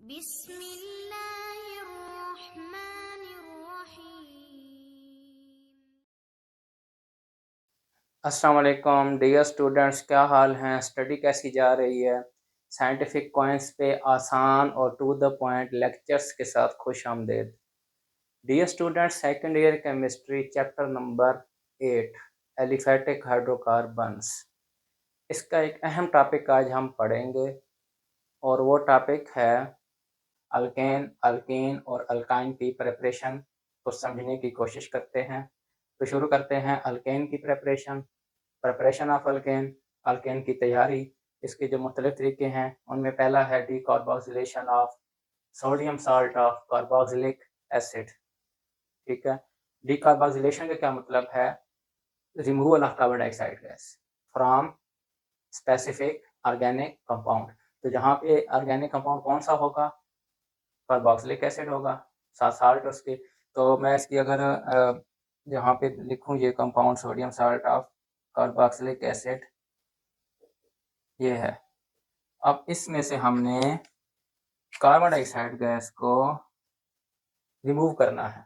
अस्सलाम वालेकुम dear students, क्या हाल हैं? स्टडी कैसी जा रही है? साइंटिफिक पॉइंट्स पे आसान और टू द पॉइंट लेक्चर्स के साथ खुश आमदेद। Dear students, second year chemistry chapter number 8 aliphatic hydrocarbons, इसका एक अहम टॉपिक आज हम पढ़ेंगे और वो टॉपिक है अल्केन, अल्कीन और अल्काइन की प्रिपरेशन को समझने की कोशिश करते हैं। तो शुरू करते हैं अल्केन की प्रिपरेशन ऑफ अल्केन, अल्केन की तैयारी। इसके जो मुख्तलिफ तरीके हैं उनमें पहला है decarboxylation of sodium salt of carboxylic acid. ठीक है, डीकार्बोक्सिलेशन का क्या मतलब है? Removal of carbon dioxide gas from specific organic compound. तो जहाँ पे ऑर्गेनिक कंपाउंड कौन सा होगा? कार्बोक्सिलिक एसिड होगा, साथ साल्ट उसके। तो मैं इसकी अगर यहाँ पे लिखूँ ये compound sodium salt of carboxylic acid ये है। अब इसमें से हमने कार्बन डाइऑक्साइड गैस को रिमूव करना है।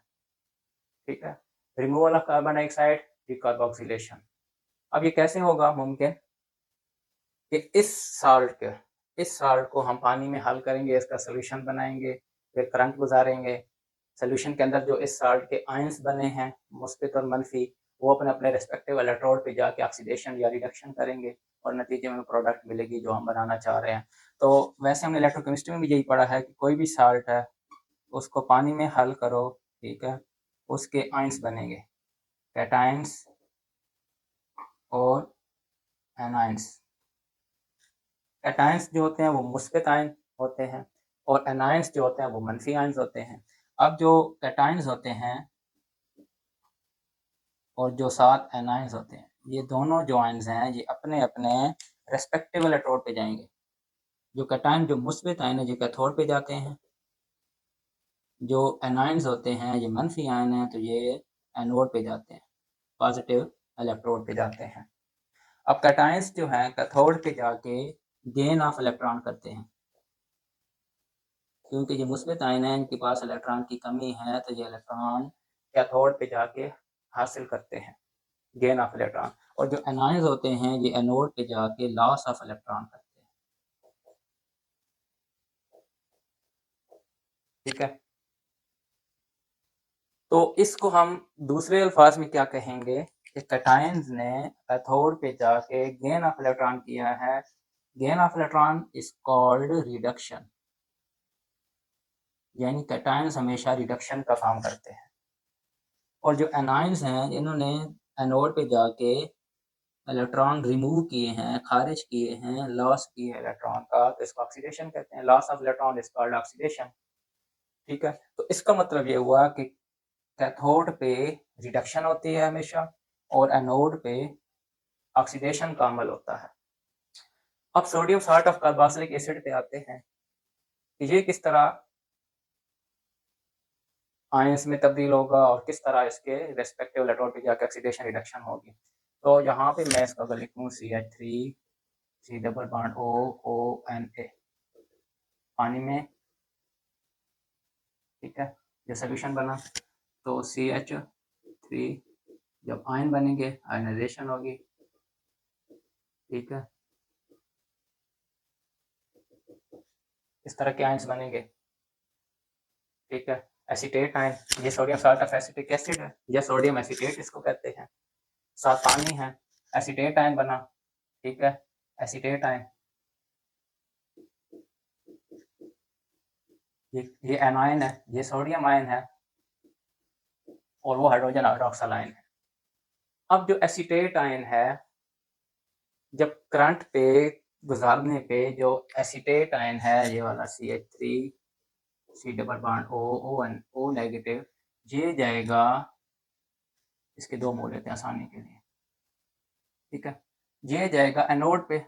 ठीक है, removal of carbon dioxide decarboxylation. अब ये कैसे होगा मुमकिन कि इस साल्ट को हम पानी में हल करेंगे, इसका सोल्यूशन बनाएंगे, फिर करंट गुजारेंगे। सोल्यूशन के अंदर जो इस साल्ट के आयंस बने हैं मुस्बित और मनफी, वो अपने अपने रेस्पेक्टिव इलेक्ट्रोड पे जाके ऑक्सीडेशन या रिडक्शन करेंगे और नतीजे में प्रोडक्ट मिलेगी जो हम बनाना चाह रहे हैं। तो वैसे हमने इलेक्ट्रोकेमिस्ट्री में भी यही पढ़ा है कि कोई भी साल्ट है उसको पानी में हल करो, ठीक है, उसके आयंस बनेंगे, कैटायंस और एनायंस। कैटायंस जो होते हैं वो मुस्बित आयन होते हैं और एनायंस जो होते हैं वो मनफी आयन्स होते हैं। अब जो कैटायंस होते हैं और जो 7 एनायंस होते हैं, ये दोनों जो आयन्स हैं ये अपने अपने रेस्पेक्टिव इलेक्ट्रोड पे जाएंगे। जो कैटायन जो मुस्बित आयन है ये कैथोड पे जाते हैं, जो एनायंस होते हैं ये मनफी आयन है तो ये एनोड पे जाते हैं, पॉजिटिव इलेक्ट्रोड पे जाते हैं। अब कैटायंस जो है कैथोड पे जाके गेन ऑफ इलेक्ट्रॉन करते हैं, क्योंकि ये मुस्बित आयन है इनके पास इलेक्ट्रॉन की कमी है तो ये इलेक्ट्रॉन कैथोड पे जाके हासिल करते हैं, गेन ऑफ इलेक्ट्रॉन। और जो एनायंस होते हैं ये एनोड पे जाके लॉस ऑफ इलेक्ट्रॉन करते हैं। ठीक है, तो इसको हम दूसरे अल्फाज में क्या कहेंगे कि कैटायंस ने कैथोड पे जाके गेन ऑफ इलेक्ट्रॉन किया है। Gain of electron is called reduction, यानी कैटायंस हमेशा रिडक्शन का काम करते हैं। और जो एनायंस हैं इन्होंने एनोड पे जाके इलेक्ट्रॉन रिमूव किए हैं, खारिज किए हैं, लॉस किए इलेक्ट्रॉन का, तो इसको ऑक्सीडेशन कहते हैं। Loss of electron is called oxidation. ठीक है, तो इसका मतलब ये हुआ कि कैथोड पे रिडक्शन होती है हमेशा और एनोड पे ऑक्सीडेशन का अमल होता है। अब sodium salt of carboxylic acid पे आते हैं कि ये किस तरह आयंस में तब्दील होगा और किस तरह इसके रेस्पेक्टिव इलेक्ट्रोड पे जाकर ऑक्सीडेशन रिडक्शन होगी। तो यहाँ पे मैं इसका अगर लिखूँ CH3 C double bond OONA पानी में, ठीक है, ये सोल्यूशन बना तो CH3 जब आयन बनेंगे आयनाइजेशन होगी। ठीक है, इस तरह के आयन्स बनेंगे। ठीक है, एसीटेट आयन, ये sodium salt of acetic acid है या सोडियम एसीटेट इसको कहते हैं, साथ पानी है, एसीटेट आयन बना। ठीक है, एसीटेट आयन, ये एनायन है, ये सोडियम आयन है और वो हाइड्रोजन हाइड्रोक्साइड आयन है। अब जो एसीटेट आयन है जब करंट पे गुजारने पे जो एसीटेट आयन है ये वाला CH3 C double bond O negative, ये जाएगा, इसके 2 मोल लेते हैं आसानी के लिए। ठीक है, ये जाएगा एनोड पे।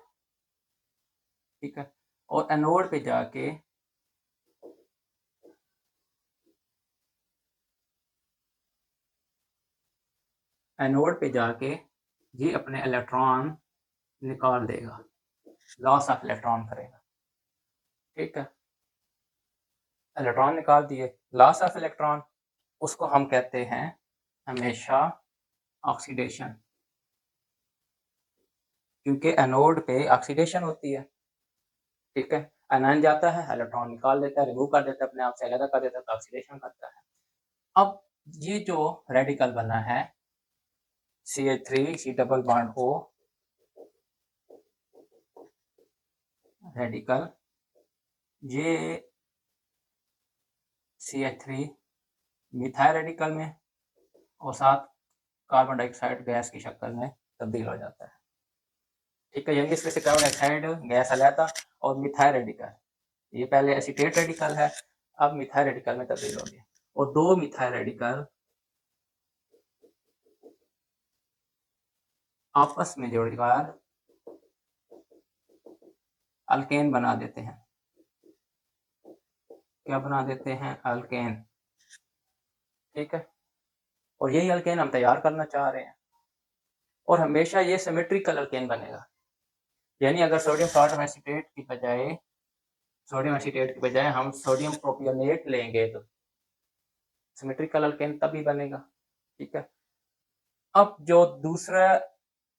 ठीक है, और एनोड पे जाके ये अपने इलेक्ट्रॉन निकाल देगा, लॉस ऑफ इलेक्ट्रॉन करेगा। ठीक है, इलेक्ट्रॉन निकाल दिए, लॉस ऑफ इलेक्ट्रॉन, उसको हम कहते हैं हमेशा ऑक्सीडेशन, क्योंकि एनोड पे ऑक्सीडेशन होती है। ठीक है, एनायन जाता है, इलेक्ट्रॉन निकाल देता है, रिमूव कर देता है, अपने आप से अलग कर देता है, तो ऑक्सीडेशन करता है। अब ये जो रेडिकल बना है CH3 C double bond O radical, ये CH3 मिथाइल रेडिकल में और साथ कार्बन डाइऑक्साइड गैस की शक्ल में तब्दील हो जाता है। ठीक है, यानी इसमें से कार्बन डाइऑक्साइड गैस अलहदा और मिथाइल रेडिकल, ये पहले एसीटेट रेडिकल है, अब मिथाइल रेडिकल में तब्दील हो गया, और दो मिथाइल रेडिकल आपस में जुड़कर अल्केन बना देते हैं। क्या बना देते हैं? अल्केन। ठीक है, और यही अल्केन हम तैयार करना चाह रहे हैं, और हमेशा ये सिमेट्रिकल अल्केन बनेगा। यानी अगर सोडियम सॉल्ट एसीटेट की बजाय हम सोडियम प्रोपियोनेट लेंगे तो सिमेट्रिकल अल्केन तभी बनेगा। ठीक है, अब जो दूसरा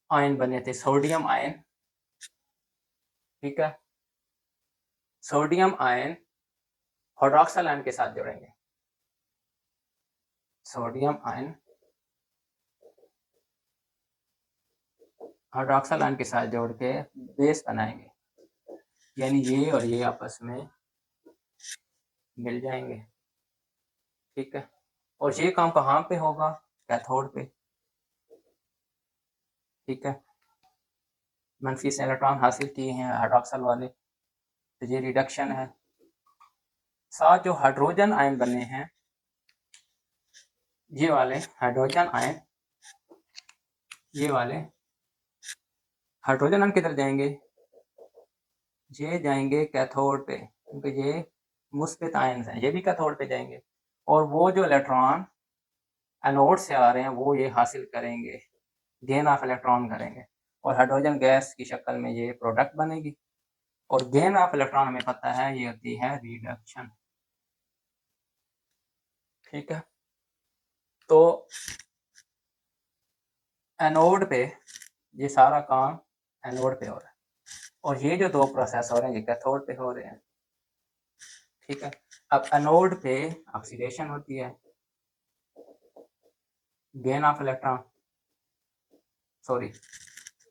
आयन बने थे सोडियम आयन, ठीक है, सोडियम आयन हाइड्रोक्सिल आयन के साथ जुड़ेंगे, सोडियम आयन हाइड्रोक्सिल आयन के साथ जोड़ के बेस बनाएंगे, यानी ये और ये आपस में मिल जाएंगे। ठीक है, और ये काम कहाँ पे होगा? कैथोड पे। ठीक है, मनफी से इलेक्ट्रॉन हासिल किए हैं हाइड्रोक्सिल वाले, तो ये रिडक्शन है। साथ जो हाइड्रोजन आयन बने हैं, ये वाले हाइड्रोजन आयन, ये वाले हाइड्रोजन आयन किधर जाएंगे? ये जाएंगे कैथोड पे, क्योंकि ये मुस्बित आयन हैं, ये भी कैथोड पे जाएंगे, और वो जो इलेक्ट्रॉन एनोड से आ रहे हैं वो ये हासिल करेंगे, गेन ऑफ इलेक्ट्रॉन करेंगे, और हाइड्रोजन गैस की शक्ल में ये प्रोडक्ट बनेगी। और गेन ऑफ इलेक्ट्रॉन हमें पता है ये होती है रिडक्शन। ठीक है, तो एनोड पे ये सारा काम एनोड पे हो रहा है, और ये जो दो प्रोसेस हो रहे हैं ये कैथोड पे हो रहे हैं। ठीक है, अब एनोड पे ऑक्सीडेशन होती है, gain of electron, sorry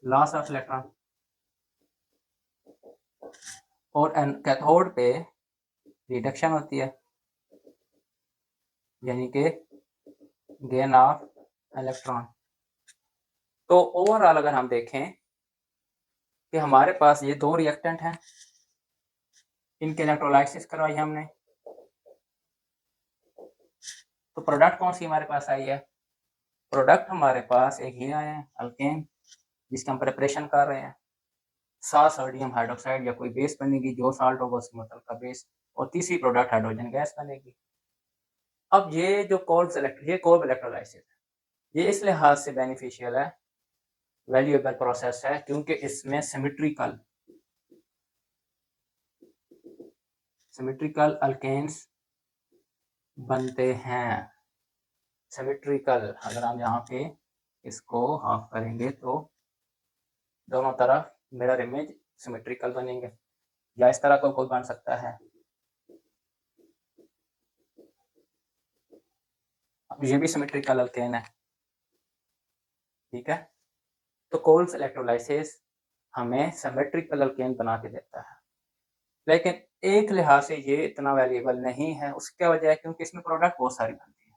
loss of electron, और कैथोड पे रिडक्शन होती है, यानी कि गेन ऑफ इलेक्ट्रॉन। तो ओवरऑल अगर हम देखें कि हमारे पास ये दो रिएक्टेंट हैं, इनके इलेक्ट्रोलाइसिस करवाई हमने, तो प्रोडक्ट कौन सी हमारे पास आई है? प्रोडक्ट हमारे पास एक ये आया है अल्केन, जिसका हम प्रिपरेशन कर रहे हैं, साथ सोडियम हाइड्रोक्साइड या कोई बेस बनेगी, जो साल्ट होगा उसके मतलब का बेस, और तीसरी प्रोडक्ट हाइड्रोजन गैस बनेगी। अब ये जो कोल्ब इलेक्ट्रोलाइसिस ये इस लिहाज से बेनिफिशियल है, वैल्यूएबल प्रोसेस है, क्योंकि इसमें सिमेट्रिकल अल्केन्स बनते हैं। सिमेट्रिकल, अगर हम यहाँ पे इसको हाफ करेंगे तो दोनों तरफ मिरर इमेज सिमेट्रिकल बनेंगे, या इस तरह कोई बन सकता है। अब ये भी सिमेट्रिकल अल्केन है। ठीक है, तो कोल्स इलेक्ट्रोलाइसिस हमें सिमेट्रिकल अल्केन बना के देता है, लेकिन एक लिहाज से ये इतना वैल्यूएबल नहीं है। उसकी वजह है क्योंकि इसमें प्रोडक्ट बहुत सारी बनती है,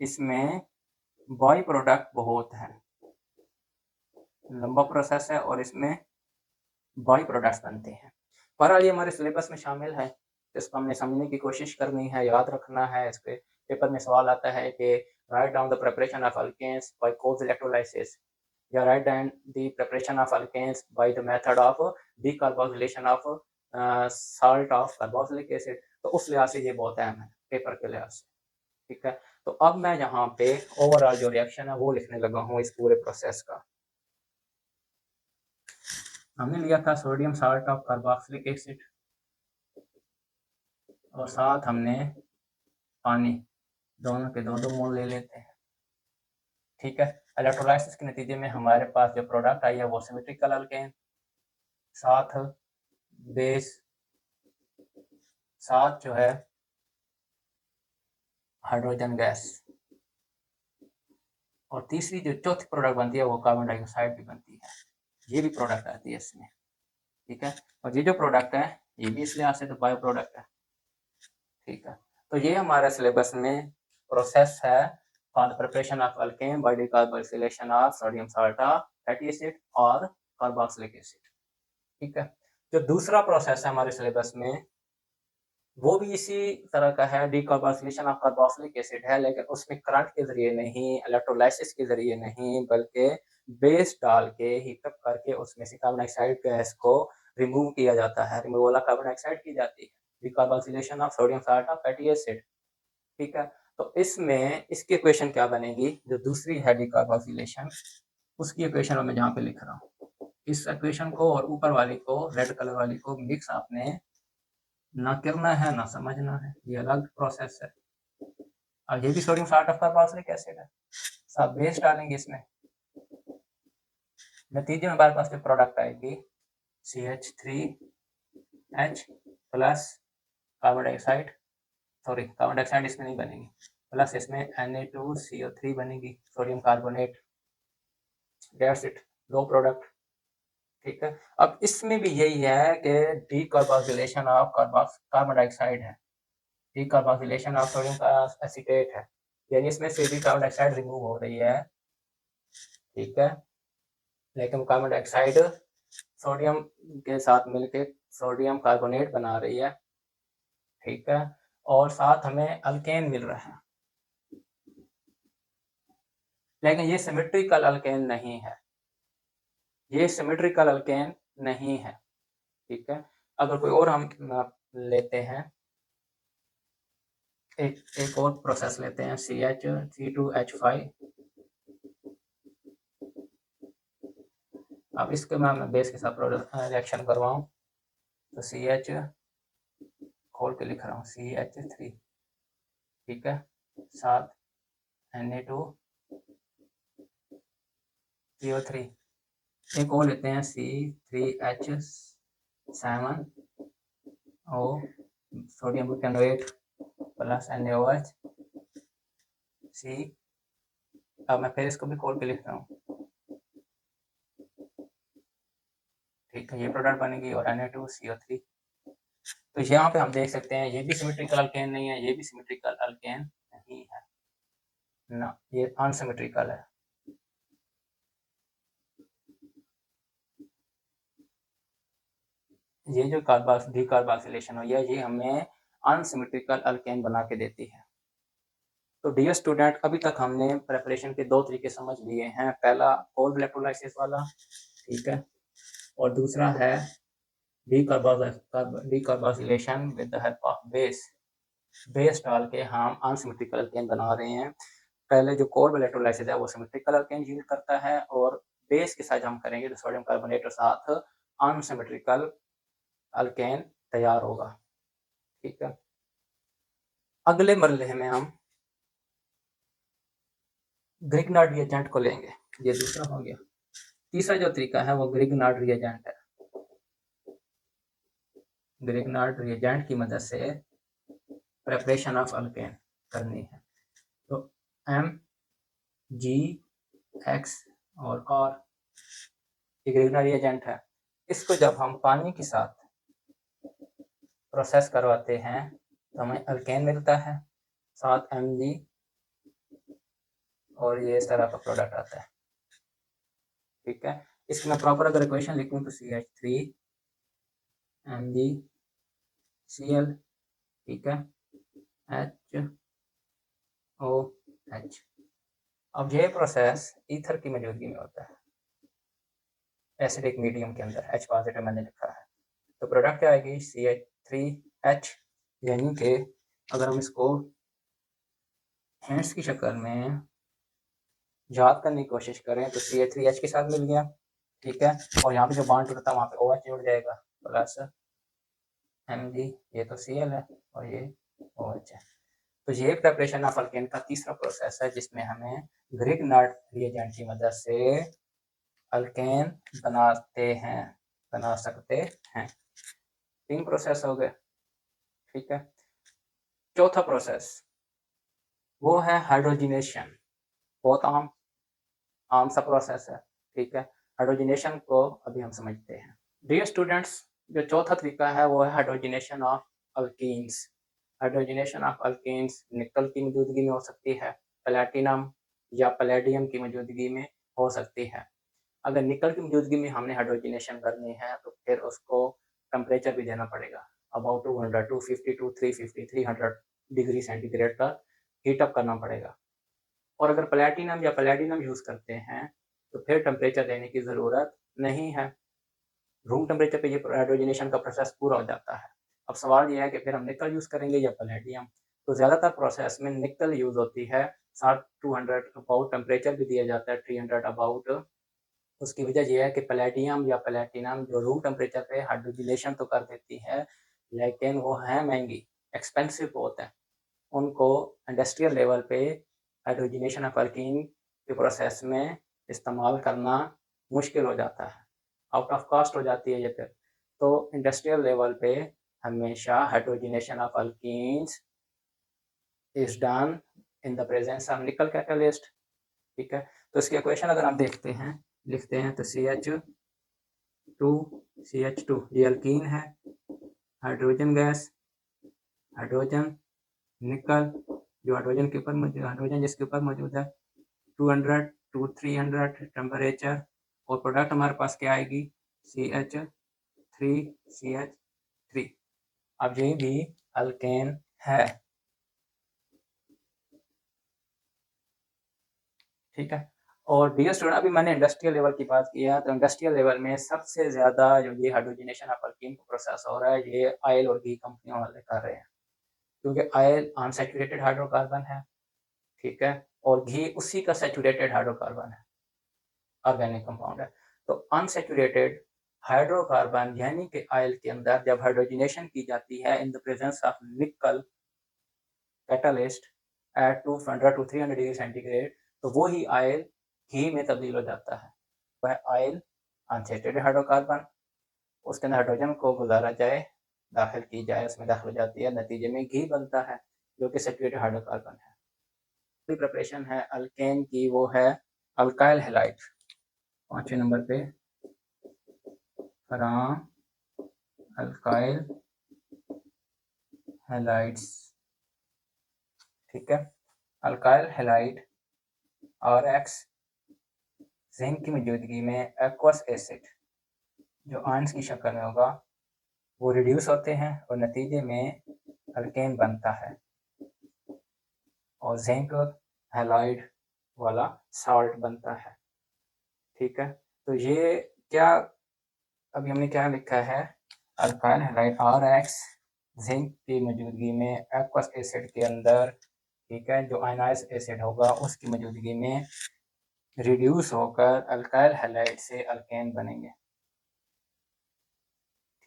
इसमें बाई प्रोडक्ट बहुत है, लंबा प्रोसेस है, और इसमें बाई प्रोडक्ट्स बनते हैं। बहरहाल ये हमारे सिलेबस में शामिल है, इसको हमने समझने की कोशिश करनी है, याद रखना है। इस पे पेपर में सवाल आता है कि write down the preparation of alkanes by Kolbe's electrolysis, या write down the preparation of alkanes by the method of decarboxylation of salt of carboxylic acid. तो उस लिहाज से ये बहुत अहम है पेपर के लिहाज से। ठीक है, तो अब मैं यहाँ पे ओवरऑल जो रिएक्शन है वो लिखने लगा हूँ इस पूरे प्रोसेस का। हमने लिया था sodium salt of carboxylic acid, और साथ हमने पानी, दोनों के 2-2 मोल ले लेते हैं। ठीक है, इलेक्ट्रोलाइसिस के नतीजे में हमारे पास जो प्रोडक्ट आई है वो सिमेट्रिकल अल्केन, साथ बेस, साथ जो है हाइड्रोजन गैस, और तीसरी जो चौथी प्रोडक्ट बनती है वो कार्बन डाइऑक्साइड की बनती है। ये भी प्रोडक्ट आती है इसमें। ठीक है, और ये जो प्रोडक्ट है ये भी इस लिहाज से तो बायो प्रोडक्ट है। ठीक है, तो ये हमारे सिलेबस में प्रोसेस है for the preparation of alkane by decarboxylation of sodium salt fatty acid और कार्बोक्सिलिक एसिड। ठीक है, जो दूसरा प्रोसेस है हमारे सिलेबस में वो भी इसी तरह का है, डिकार्बोक्सिलेशन ऑफ कार्बोक्सिलिक एसिड है, लेकिन उसमें करंट के जरिए नहीं, इलेक्ट्रोलाइसिस के जरिए नहीं, बल्कि बेस डाल के हीटअप करके उसमें से कार्बन डाइऑक्साइड गैस को रिमूव किया जाता है, रिमूवल ऑफ कार्बन डाइऑक्साइड की जाती है, decarboxylation of sodium salt of fatty acid. ठीक है, तो इसमें इसकी इक्वेशन क्या बनेगी, जो दूसरी है डिकार्बोक्सिलेशन, उसकी इक्वेशन मैं जहाँ पे लिख रहा हूँ, इस इक्वेशन को और ऊपर वाली को, रेड कलर वाली को मिक्स आपने ना करना है ना समझना है, ये अलग प्रोसेस है। और ये भी sodium salt of carboxylic acid है, सब बेस डालेंगे इसमें, नतीजे में हमारे पास जो प्रोडक्ट आएगी CH3H plus carbon dioxide, sorry carbon dioxide इसमें नहीं बनेगी, प्लस इसमें Na2CO3 बनेगी, सोडियम कार्बोनेट, दैट्स इट, दो प्रोडक्ट। ठीक है, अब इसमें भी यही है कि डीकार्बोक्सिलेशन ऑफ कार्बन डाइऑक्साइड है, डीकार्बोक्सिलेशन ऑफ सोडियम एसीटेट है, यानी इसमें से भी कार्बन डाइऑक्साइड रिमूव हो रही है। ठीक है, लेकिन कार्बन डाइऑक्साइड सोडियम के साथ मिलके सोडियम कार्बोनेट बना रही है। ठीक है, और साथ हमें अल्केन मिल रहा है, लेकिन ये सिमेट्रिकल अल्केन नहीं है, ये सिमेट्रिकल अल्केन नहीं है। ठीक है, अगर कोई और हम लेते हैं, एक और प्रोसेस लेते हैं CH3 2H5। अब इसके मैं बेस के साथ रिएक्शन करवाऊँ तो CH खोल के लिख रहा हूँ CH3। ठीक है, साथ Na2CO3, एक और लेते हैं C3H7O sodium butanoate plus NaOH C। अब मैं फिर इसको भी खोल के लिख रहा हूँ। ठीक है, ये प्रोडक्ट बनेगी और Na2CO3। तो यहाँ पे हम देख सकते हैं ये भी सिमेट्रिकल अल्केन नहीं है, ये भी सिमेट्रिकल अल्केन नहीं है ना, ये अनसिमेट्रिकल है। ये जो डिकार्बोक्सिलेशन हुई है ये हमें अनसिमेट्रिकल अल्केन बना के देती है। तो डियर स्टूडेंट, अभी तक हमने प्रेपरेशन के दो तरीके समझ लिए हैं, पहला कोल्ड इलेक्ट्रोलाइसिस वाला, ठीक है, और दूसरा है decarboxylation with the help of base डाल के हम अनसिमेट्रिकल अल्केन बना रहे हैं। पहले जो कोल्ड इलेक्ट्रोलाइसिस है वो सिमेट्रिकल अल्केन यूज करता है, और बेस के साथ हम करेंगे तो सोडियम कार्बोनेट के साथ अनसिमेट्रिकल अल्केन तैयार होगा। ठीक है, अगले मरहले में हम ग्रिग्नार्ड रिएजेंट को लेंगे, ये दूसरा हो गया। तीसरा जो तरीका है वो ग्रिग्नार्ड रिएजेंट है, ग्रिग्नार्ड रिएजेंट की मदद से प्रेपरेशन ऑफ अल्केन करनी है। तो MgX और R ये ग्रिग्नार्ड रिएजेंट है, इसको जब हम पानी के साथ प्रोसेस करवाते हैं तो हमें अल्केन मिलता है, साथ Mg और ये इस तरह का प्रोडक्ट आता है। ठीक है, इसकी मैं प्रॉपर अगर इक्वेशन लिखूं तो CH3MgCl, ठीक है, HOH। अब ये प्रोसेस ईथर की मौजूदगी में होता है, एसिडिक मीडियम के अंदर, H पॉजिटिव मैंने लिखा है। तो प्रोडक्ट क्या आएगी CH3H, यानी कि अगर हम इसको हैंड्स की शक्ल में याद करने की कोशिश करें तो CH3H के साथ मिल गया। ठीक है, और यहाँ पे जो बॉन्ड टूटता है वहाँ पे OH जुड़ जाएगा प्लस Mg, ये तो Cl है, और ये OH है। तो ये प्रिपरेशन ऑफ अल्केन का तीसरा प्रोसेस है जिसमें हमें ग्रिग्नार्ड रिएजेंट की मदद से अल्केन बना सकते हैं। 3 प्रोसेस हो गए, ठीक है। चौथा प्रोसेस वो है हाइड्रोजिनेशन। बहुत आम सा प्रोसेस है, ठीक है। हाइड्रोजिनेशन को अभी हम समझते हैं। डियर स्टूडेंट्स, जो चौथा तरीका है वो है hydrogenation of alkenes. Hydrogenation of alkenes निकल की मौजूदगी में हो सकती है, प्लैटिनम या पैलेडियम की मौजूदगी में हो सकती है। अगर निकल की मौजूदगी में हमने हाइड्रोजिनेशन करनी है तो फिर उसको टेम्परेचर भी देना पड़ेगा, अबाउट 200, 250 टू 350, 300 डिग्री सेंटीग्रेड का हीटअप करना पड़ेगा। और अगर प्लैटिनम या पैलेडियम यूज़ करते हैं तो फिर टेम्परेचर देने की ज़रूरत नहीं है। रूम टेम्परेचर पे ये हाइड्रोजनेशन का प्रोसेस पूरा हो जाता है। अब सवाल ये है कि फिर हम निकल यूज़ करेंगे या पैलेडियम? तो ज़्यादातर प्रोसेस में निकल यूज़ होती है। साथ 200 अबाउट टेम्परेचर भी दिया जाता है, 300 अबाउट। उसकी वजह ये है कि पैलेडियम या प्लैटिनम जो रूम टेम्परेचर पे हाइड्रोजनेशन तो कर देती है, लेकिन वो हैं महंगी, एक्सपेंसिव बहुत है। उनको इंडस्ट्रियल लेवल पे हाइड्रोजनेशन ऑफ अल्कीन के प्रोसेस में इस्तेमाल करना मुश्किल हो जाता है, आउट ऑफ कॉस्ट हो जाती है ये फिर। तो इंडस्ट्रियल लेवल पे हमेशा hydrogenation of alkenes is done in the presence of nickel catalyst, ठीक है। तो इसकी इक्वेशन अगर हम देखते हैं, लिखते हैं तो CH2 ये अल्कीन है, हाइड्रोजन गैस, हाइड्रोजन, निकल, जो हाइड्रोजन के ऊपर मौजूद, हाइड्रोजन जिसके ऊपर मौजूद है 200 टू 300 टेम्परेचर, और प्रोडक्ट हमारे पास क्या आएगी CH3 अब ये भी अल्केन है, ठीक है। और डियर स्टूडेंट, अभी मैंने इंडस्ट्रियल लेवल की बात की है, तो इंडस्ट्रियल लेवल में सबसे ज़्यादा जो ये हाइड्रोजनेशन ऑफ अल्कीन का प्रोसेस हो रहा है ये ऑयल और घी कंपनियों वाले कर रहे हैं, क्योंकि ऑयल अनसैचुरेटेड हाइड्रोकार्बन है, ठीक है, और घी उसी का सैचुरेटेड हाइड्रोकार्बन है, ऑर्गेनिक कंपाउंड है। तो अनसैचुरेटेड हाइड्रोकार्बन यानी कि ऑयल के अंदर जब हाइड्रोजनेशन की जाती है in the presence of nickel catalyst at 200 to 300 degree centigrade, तो वो ही ऑयल घी में तब्दील हो जाता है। वह ऑयल अनसैचुरेटेड हाइड्रोकार्बन, उसके अंदर हाइड्रोजन को गुजारा जाए, दाखिल की जाए, उसमें दाखिल हो जाती है, नतीजे में घी बनता है जो कि सैचुरेटेड हाइड्रोकार्बन है। प्रिपरेशन है अल्केन की, वो है अल्काइल हैलाइड। 5वें नंबर पे फ्रॉम अल्काइल हैलाइड्स, ठीक है। अल्काइल हैलाइड और एक्स जिंक की मौजूदगी में एक्वस एसिड जो आयंस की शक्ल में होगा वो रिड्यूस होते हैं और नतीजे में अल्केन बनता है, और जिंक हैलाइड वाला सॉल्ट बनता है, ठीक है। तो ये क्या, अभी हमने क्या लिखा है, alkyl halide R X zinc की मौजूदगी में एक्वस एसिड के अंदर, ठीक है, जो आयनाइज एसिड होगा उसकी मौजूदगी में रिड्यूस होकर अल्काइल हैलाइड से अल्केन बनेंगे,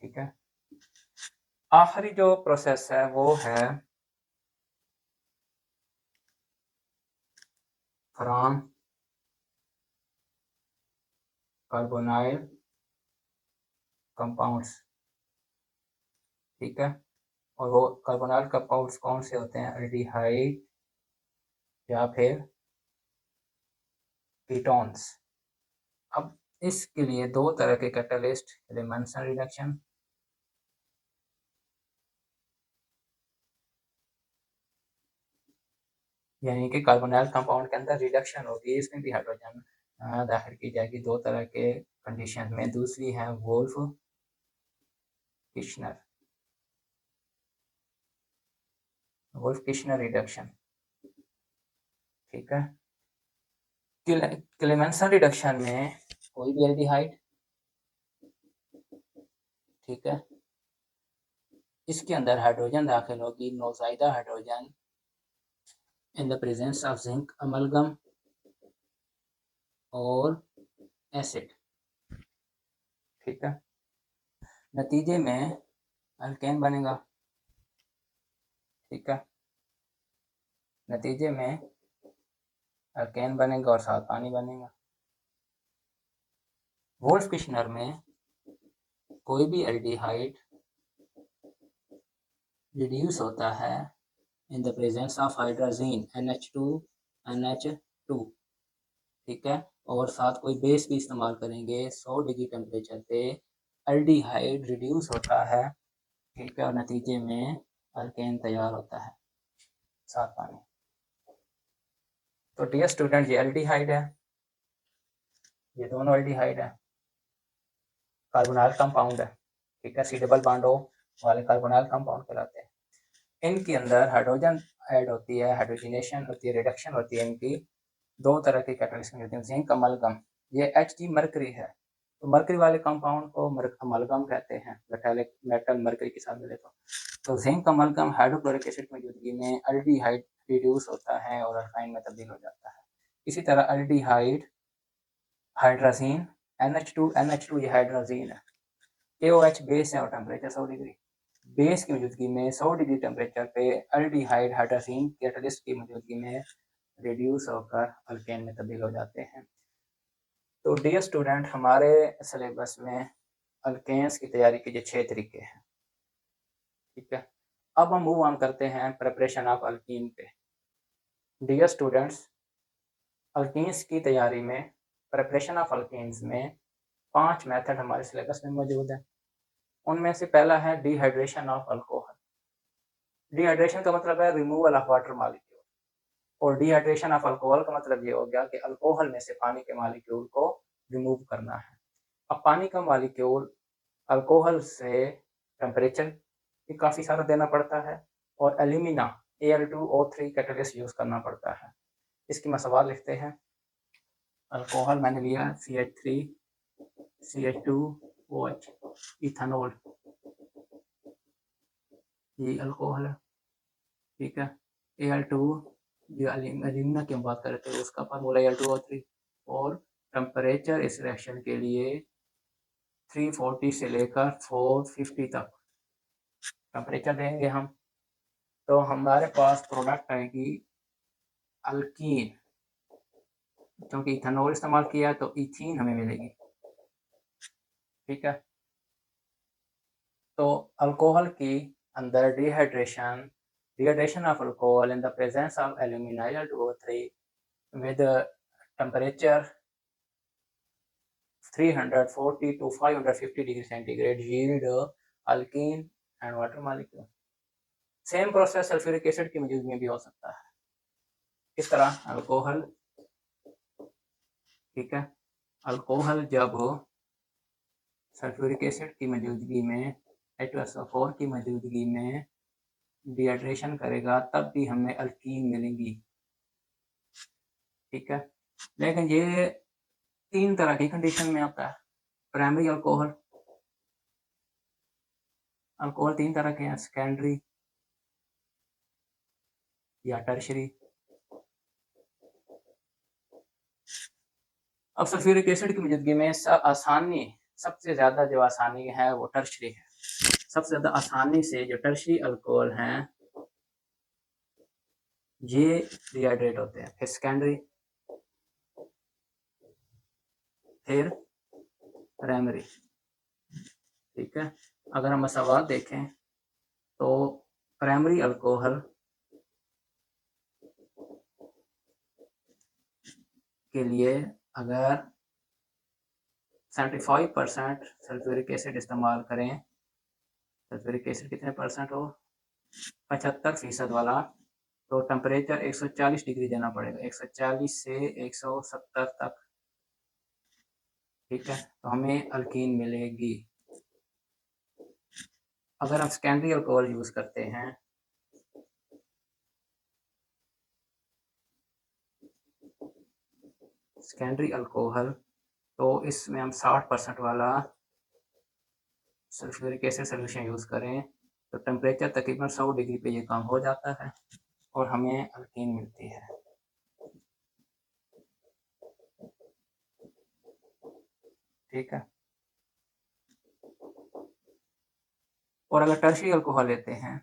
ठीक है। आखिरी जो प्रोसेस है वो है फ्रॉम कार्बोनाइल कंपाउंड्स, ठीक है। और वो कार्बोनाइल कंपाउंड्स कौन से होते हैं, एल्डिहाइड या फिर कीटोन्स। अब इसके लिए दो तरह के कैटलिस्ट, एलिमेंट्स रिडक्शन, यानी कि कार्बोनाइल कंपाउंड के अंदर रिडक्शन होगी, इसमें भी हाइड्रोजन दाखिल की जाएगी दो तरह के कंडीशन में। दूसरी है Wolff Kishner, Wolff Kishner reduction, ठीक है। क्लेमेंसन रिडक्शन में कोई भी एल्डिहाइड, ठीक है, इसके अंदर हाइड्रोजन दाखिल होगी, नौज़ायदा hydrogen in the presence of zinc amalgam और एसिड, ठीक है। नतीजे में अल्केन बनेगा, ठीक है। नतीजे में अल्केन बनेगा और साथ पानी बनेगा। वोल्फ्सकीनर में कोई भी एल्डिहाइड रिड्यूस होता है in the presence of hydrazine NH2 ठीक है, और साथ कोई बेस भी इस्तेमाल करेंगे 100 डिग्री टेम्परेचर पे एल्डिहाइड रिड्यूस होता है, ठीक है, और नतीजे में अल्केन तैयार होता है साथ पानी। तो डियर स्टूडेंट, ये एल्डिहाइड है, ये दोनों एल्डिहाइड है, कार्बोनाइल कंपाउंड है, ठीक है, सी डबल बॉन्ड O वाले कार्बोनाइल कंपाउंड कहलाते हैं। इनके अंदर हाइड्रोजन ऐड होती है, हाइड्रोजनेशन होती है, रिडक्शन होती है। इनकी दो तरह की कैटालिस्ट होती है, जिंक अमलगम, ये Hg मरकरी है, तो मरकरी वाले कंपाउंड को अमलगम कहते हैं, मेटालिक मेटल मरकरी के साथ मिले तो जिंक अमलगम हाइड्रोक्लोरिक एसिड में मौजूदगी में एल्डिहाइड रिड्यूस होता है और अल्काइन में तब्दील हो जाता है। इसी तरह एल्डिहाइड हाइड्रोजीन NH2 ये हाइड्रोजीन है, KOH बेस है और टेम्परेचर 100 डिग्री, बेस की मौजूदगी में 100 डिग्री टेम्परेचर पे एल्डिहाइड हाइड्रोजीन कैटलिस्ट की मौजूदगी में रिड्यूस होकर अल्केन में तब्दील हो जाते हैं। तो डियर स्टूडेंट, हमारे सिलेबस में अल्केन्स की तैयारी के 6 तरीके हैं, ठीक है। अब हम मूव ऑन करते हैं प्रिपरेशन ऑफ अल्कीन पे। डियर स्टूडेंट्स, अल्कीन्स की तैयारी में, प्रिपरेशन ऑफ अल्कीन्स में 5 मेथड हमारे सिलेबस में मौजूद है। उनमें से पहला है डिहाइड्रेशन ऑफ अल्कोहल। डिहाइड्रेशन का मतलब है रिमूवल ऑफ वाटर मॉलिक्यूल, और डिहाइड्रेशन ऑफ अल्कोहल का मतलब ये हो गया कि अल्कोहल में से पानी के मॉलिक्यूल को रिमूव करना है। अब पानी का मॉलिक्यूल अल्कोहल से टेम्परेचर भी काफ़ी सारा देना पड़ता है, और एल्यूमिना Al2O3 कैटलिस्ट यूज़ करना पड़ता है। इसकी मैं सवाल लिखते हैं। अल्कोहल मैंने लिया CH3 CH2OH, इथेनॉल, ये अल्कोहल है, ठीक है। Al2, जो एल्यूमिना की हम बात कर रहे थे, उसका फार्मूला Al2O3, और टेम्परेचर इस रिएक्शन के लिए 340 से लेकर 450 तक टेम्परेचर देंगे हम, तो हमारे पास प्रोडक्ट आएगी अल्कीन। क्योंकि इथेनॉल इस्तेमाल किया तो इथीन हमें मिलेगी, ठीक है। तो अल्कोहल की अंदर dehydration of alcohol in the presence of alumina Al2O3 with temperature 340 to 550 degree centigrade yield alkene and water molecule। Same process sulphuric acid की मौजूदगी में भी हो सकता है। इस तरह अल्कोहल, ठीक है, अल्कोहल जब सल्फ्यूरिक एसिड की मौजूदगी में H2SO4 की मौजूदगी में डिहाइड्रेशन करेगा तब भी हमें अल्कीन मिलेंगी, ठीक है। लेकिन ये 3 तरह की कंडीशन में आता है। प्राइमरी अल्कोहल 3 तरह के हैं, सेकेंडरी या टर्शरी। अब सल्फ्यूरिक एसिड की मौजूदगी में सबसे ज़्यादा जो आसानी है वो टर्शरी है। सबसे ज़्यादा आसानी से जो टर्शरी अल्कोहल हैं ये डिहाइड्रेट होते हैं, फिर सेकेंडरी, फिर प्राइमरी, ठीक है। अगर हम सवाल देखें तो प्राइमरी अल्कोहल के लिए अगर 75% सल्फ्यूरिक एसिड इस्तेमाल करें, सल्फ्यूरिक एसिड कितने परसेंट हो, 75% वाला, तो टेम्परेचर 140 डिग्री देना पड़ेगा, 140 से 170 तक, ठीक है, तो हमें अल्कीन मिलेगी। अगर हम सेकेंडरी अल्कोहल यूज़ करते हैं, सेकेंडरी अल्कोहल, तो इसमें हम 60% वाला सल्फ्यूरिक एसिड सोल्यूशन यूज़ करें तो टेम्परेचर तकरीबन 100 डिग्री पे ये काम हो जाता है और हमें अल्कीन मिलती है, ठीक है। और अगर टर्शियरी अल्कोहल लेते हैं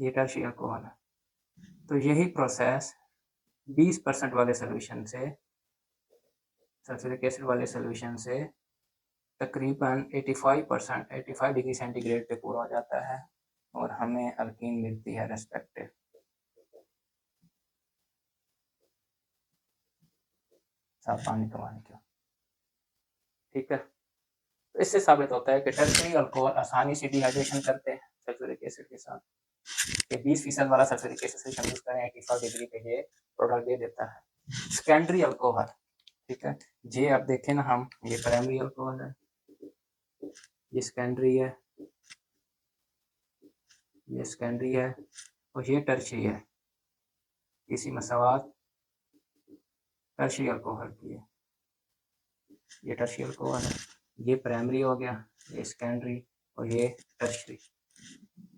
ये टर्शियरी अल्कोहल है। तो यही प्रोसेस 20% वाले सोल्यूशन से, सल्फ्यूरिक एसिड वाले सोल्यूशन से तकरीबन 85% 85 डिग्री सेंटीग्रेड पे पूरा हो जाता है और हमें अल्कीन मिलती है रेस्पेक्टिव। साफ पानी का पानी क्यों, ठीक है। तो इससे साबित होता है कि टर्शियरी अल्कोहल आसानी से डिहाइड्रेशन करते हैं सल्फ्यूरिक एसिड के साथ। कि 20% वाला सल्फ्यूरिक एसिड से यूज करें 85 डिग्री पे ये प्रोडक्ट दे देता है। सेकेंडरी अल्कोहल, ठीक है, ये आप देखें ना, हम ये प्राइमरी अल्कोहल है, ये सेकेंडरी है, ये सेकेंडरी है और ये टर्शियरी है। इसी मसावात टर्शियरी अल्कोहल की है, ये टर्शियरी अल्कोहल है, ये प्राइमरी हो गया, ये सेकेंडरी और ये टर्शियरी।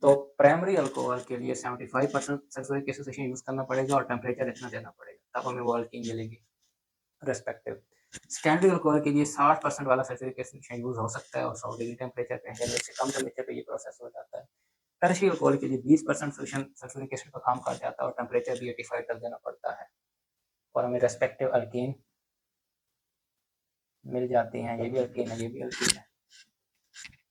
तो प्राइमरी अल्कोहल के लिए 75% सल्फ्यूरिक एसोसिएशन यूज करना पड़ेगा और टेम्परेचर इतना देना पड़ेगा, तब हमें वो अल्कीन मिलेगी रेस्पेक्टिव। सेकेंडरी अल्कोहल के लिए 60% वाला सल्फ्यूरिक एसोसिएशन यूज हो सकता है और 100 डिग्री टेम्परेचर पे है, इससे कम टेम्परेचर पे ये प्रोसेस हो जाता है। टर्शियरी अल्कोहल के लिए 20% सोल्यूशन सल्फ्यूरिक एसिड पर काम कर जाता है और टेम्परेचर भी 85 तक देना पड़ता है और हमें रेस्पेक्टिव अल्कीन मिल जाती हैं। ये भी अल्कीन है, ये भी अल्कीन है।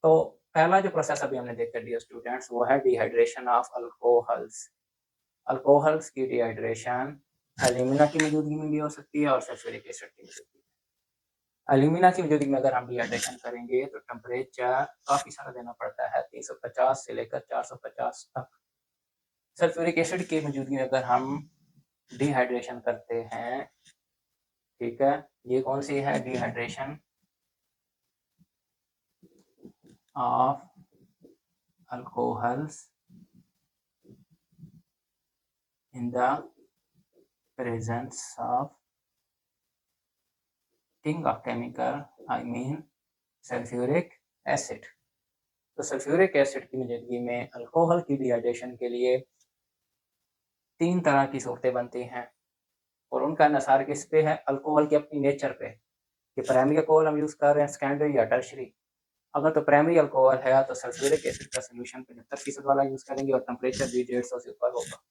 तो पहला जो प्रोसेस अभी हमने देखा डियर स्टूडेंट्स, वो है डिहाइड्रेशन ऑफ अल्कोहल्स। अल्कोहल्स की डिहाइड्रेशन एल्यूमिना की मौजूदगी में भी हो सकती है और सल्फ्यूरिक एसिड की मौजूदगी में। एल्यूमिना की मौजूदगी में अगर हम डिहाइड्रेशन करेंगे तो टेम्परेचर काफ़ी सारा देना पड़ता है, 350 से लेकर 450 तक। सल्फ्यूरिक एसिड की मौजूदगी में अगर हम डिहाइड्रेशन करते हैं, ठीक है, ये कौन सी है, dehydration of alcohols in the presence of king of chemical, I mean sulfuric acid। तो सल्फ्यूरिक एसिड की मौजूदगी में अल्कोहल की डिहाइड्रेशन के लिए 3 तरह की सूरतें बनती हैं और उनका इन्हिसार किस पे है, अल्कोहल की अपनी नेचर पे, कि प्राइमरी अल्कोहल हम यूज़ कर रहे हैं, सेकेंडरी या टर्शियरी। अगर तो प्राइमरी अल्कोहल है तो सल्फ्यूरिक एसिड का सोल्यूशन 75% वाला यूज़ करेंगे और टेम्परेचर भी 150 से ऊपर होगा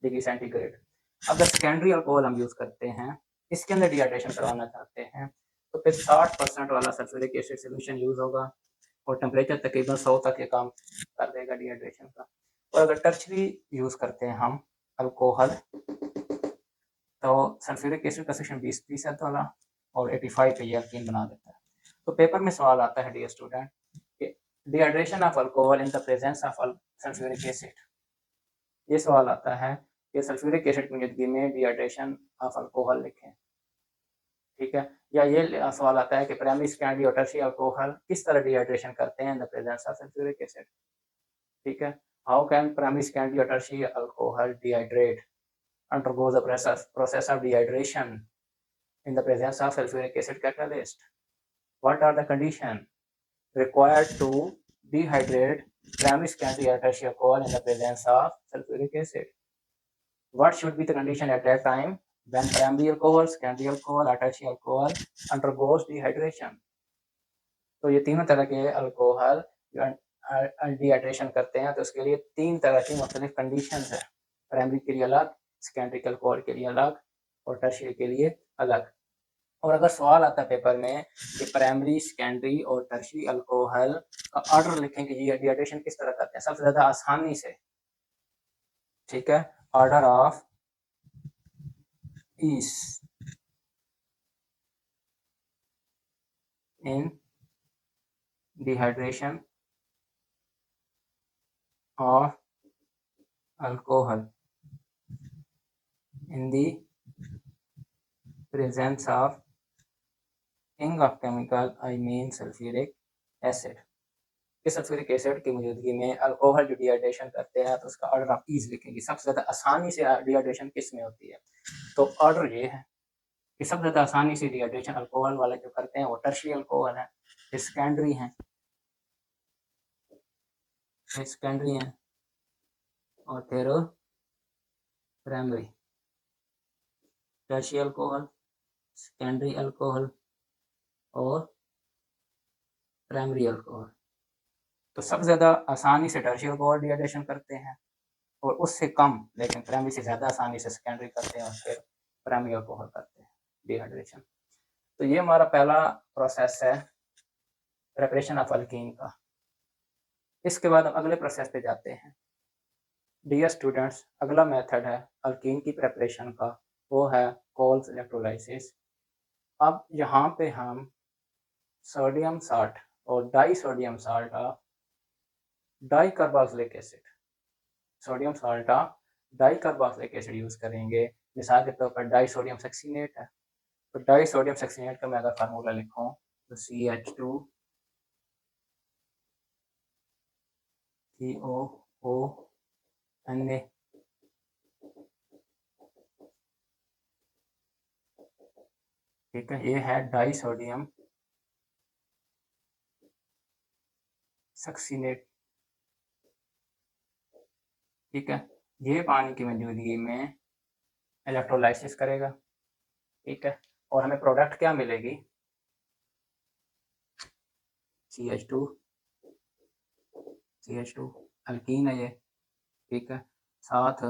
डिग्री सेंटीग्रेड। अगर सेकेंडरी अल्कोहल हम यूज़ करते हैं, इसके अंदर डिहाइड्रेशन करवाना चाहते हैं, तो फिर 60% वाला सल्फ्यूरिक एसिड सोल्यूशन यूज़ होगा और टेम्परेचर तकरीबन 100 तक ये काम कर देगा डिहाइड्रेशन का। और अगर टर्शियरी यूज़ करते हैं हम अल्कोहल, तो सल्फ्यूरिक एसिड का सोल्यूशन 20% वाला और 85 पे ये अल्कीन बना देता है। तो पेपर में सवाल आता है डियर स्टूडेंट कि dehydration of alcohol in the presence of sulphuric acid. ये सवाल आता है कि सल्फ्यूरिक एसिड की मौजूदगी में डिहाइड्रेशन ऑफ अल्कोहल लिखें, ठीक है। या ये सवाल आता है कि प्राइमरी, सेकेंडरी और टर्शियरी अल्कोहल किस तरह डिहाइड्रेशन करते हैं इन the presence of sulphuric acid, ठीक है। हाउ कैन प्राइमरी, सेकेंडरी और tertiary alcohol dehydrate, undergoes a process of dehydration in the presence of sulfuric acid catalyst? What are the conditions required to dehydrate primary, secondary or tertiary alcohol in the presence of sulfuric acid? What should be the condition at that time when primary alcohol, secondary alcohol or tertiary alcohol undergoes dehydration? तो ये तीनों तरह के alcohol dehydration करते हैं, तो उसके लिए 3 तरह की मुख्तलिफ कंडीशंस है। प्राइमरी के लिए अलग, सेकेंडरी अल्कोहल के लिए अलग और टर्शियरी के लिए अलग। और अगर सवाल आता है पेपर में कि प्राइमरी, सेकेंडरी और टर्शियरी अल्कोहल का ऑर्डर लिखें कि ये डिहाइड्रेशन किस तरह करते हैं सबसे ज़्यादा आसानी से, ठीक है, order of ease in dehydration of alcohol in the presence of king of chemical, I mean sulfuric acid। कि सल्फ्यूरिक एसिड की मौजूदगी में अल्कोहल जो डिहाइड्रेशन करते हैं तो उसका ऑर्डर आप ईज लिखेंगे, सबसे ज़्यादा आसानी से डिहाइड्रेशन किस में होती है। तो ऑर्डर ये है कि सबसे ज़्यादा आसानी से डिहाइड्रेशन अल्कोहल वाले जो करते हैं वो टर्शियरी अल्कोहल है, सेकेंडरी हैं, सेकेंडरी हैं और फिर primary. Tertiary alcohol, secondary alcohol और प्राइमरी अल्कोहल। तो सबसे ज़्यादा आसानी से टर्शियरी अल्कोहल डिहाइड्रेशन करते हैं और उससे कम लेकिन प्राइमरी से ज़्यादा आसानी से सेकेंडरी करते हैं और फिर प्राइमरी अल्कोहल करते हैं, डिहाइड्रेशन। तो ये हमारा पहला प्रोसेस है प्रिपरेशन ऑफ अल्कीन का। इसके बाद हम अगले प्रोसेस पे जाते हैं। डियर स्टूडेंट्स, अगला मेथड है अल्कीन की प्रिपरेशन का, वो है कोल्स इलेक्ट्रोलाइसिस। अब यहाँ पे हम सोडियम साल्ट और die sodium salt di carboxylic acid, sodium salt di carboxylic acid use करेंगे। मिसाल के तौर पर डाई सोडियम सक्सीनेट है, तो डाई सोडियम सक्सीनेट का मैं अगर फार्मूला लिखूँ तो CH2COONA, ठीक है, ये है डाई सोडियम सक्सीनेट, ठीक है। ये पानी की मौजूदगी में इलेक्ट्रोलाइसिस करेगा, ठीक है, और हमें प्रोडक्ट क्या मिलेगी, CH2 अल्कीन है ये, ठीक है, साथ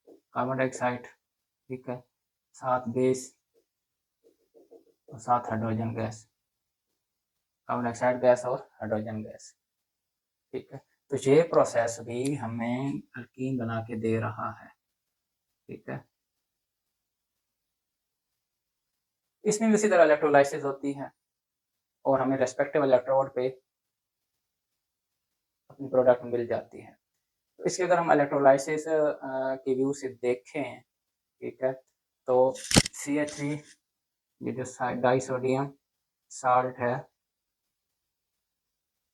कार्बन डाइऑक्साइड, ठीक है, साथ बेस और साथ hydrogen gas, carbon dioxide gas और हाइड्रोजन गैस, ठीक है। तो ये प्रोसेस भी हमें अल्कीन बना के दे रहा है, ठीक है। इसमें भी इसी तरह इलेक्ट्रोलाइसिस होती है और हमें रेस्पेक्टिव इलेक्ट्रोड पे अपनी प्रोडक्ट मिल जाती है। तो इसके अगर हम इलेक्ट्रोलाइसिस के व्यू से देखें, ठीक है, तो CH3 ये जो डाई सोडियम साल्ट है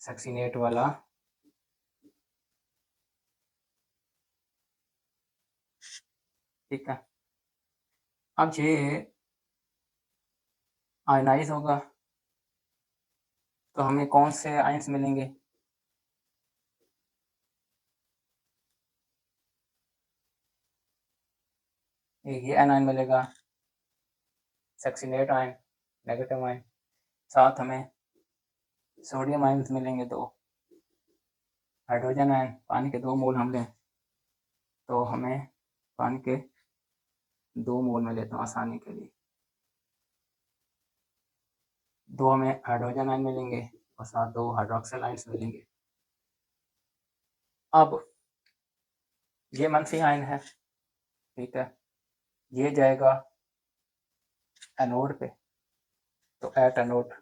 सक्सीनेट वाला, ठीक है, अब ये आयनाइज होगा तो हमें कौन से आयंस मिलेंगे, ये एनाइन मिलेगा, सक्सीनेट आयन, नेगेटिव आयन, साथ हमें सोडियम आयंस मिलेंगे दो, हाइड्रोजन आयन, पानी के 2 मोल हम लें तो हमें पानी के 2 मोल में लेता हूँ आसानी के लिए, 2 हमें हाइड्रोजन आयन मिलेंगे और साथ 2 हाइड्रोक्सिल आयंस मिलेंगे। अब ये मनफी आयन है, ठीक है, ये जाएगा एनोड पे, तो at anode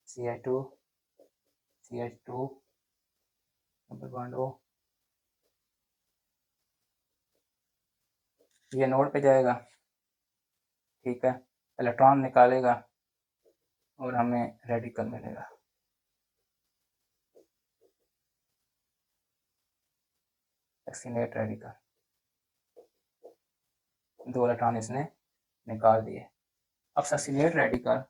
CH2 double bond O, ये नोड पे जाएगा, ठीक है, इलेक्ट्रॉन निकालेगा और हमें रेडिकल मिलेगा, सक्सीनेट रेडिकल, 2 इलेक्ट्रॉन इसने निकाल दिए। अब सक्सीनेट रेडिकल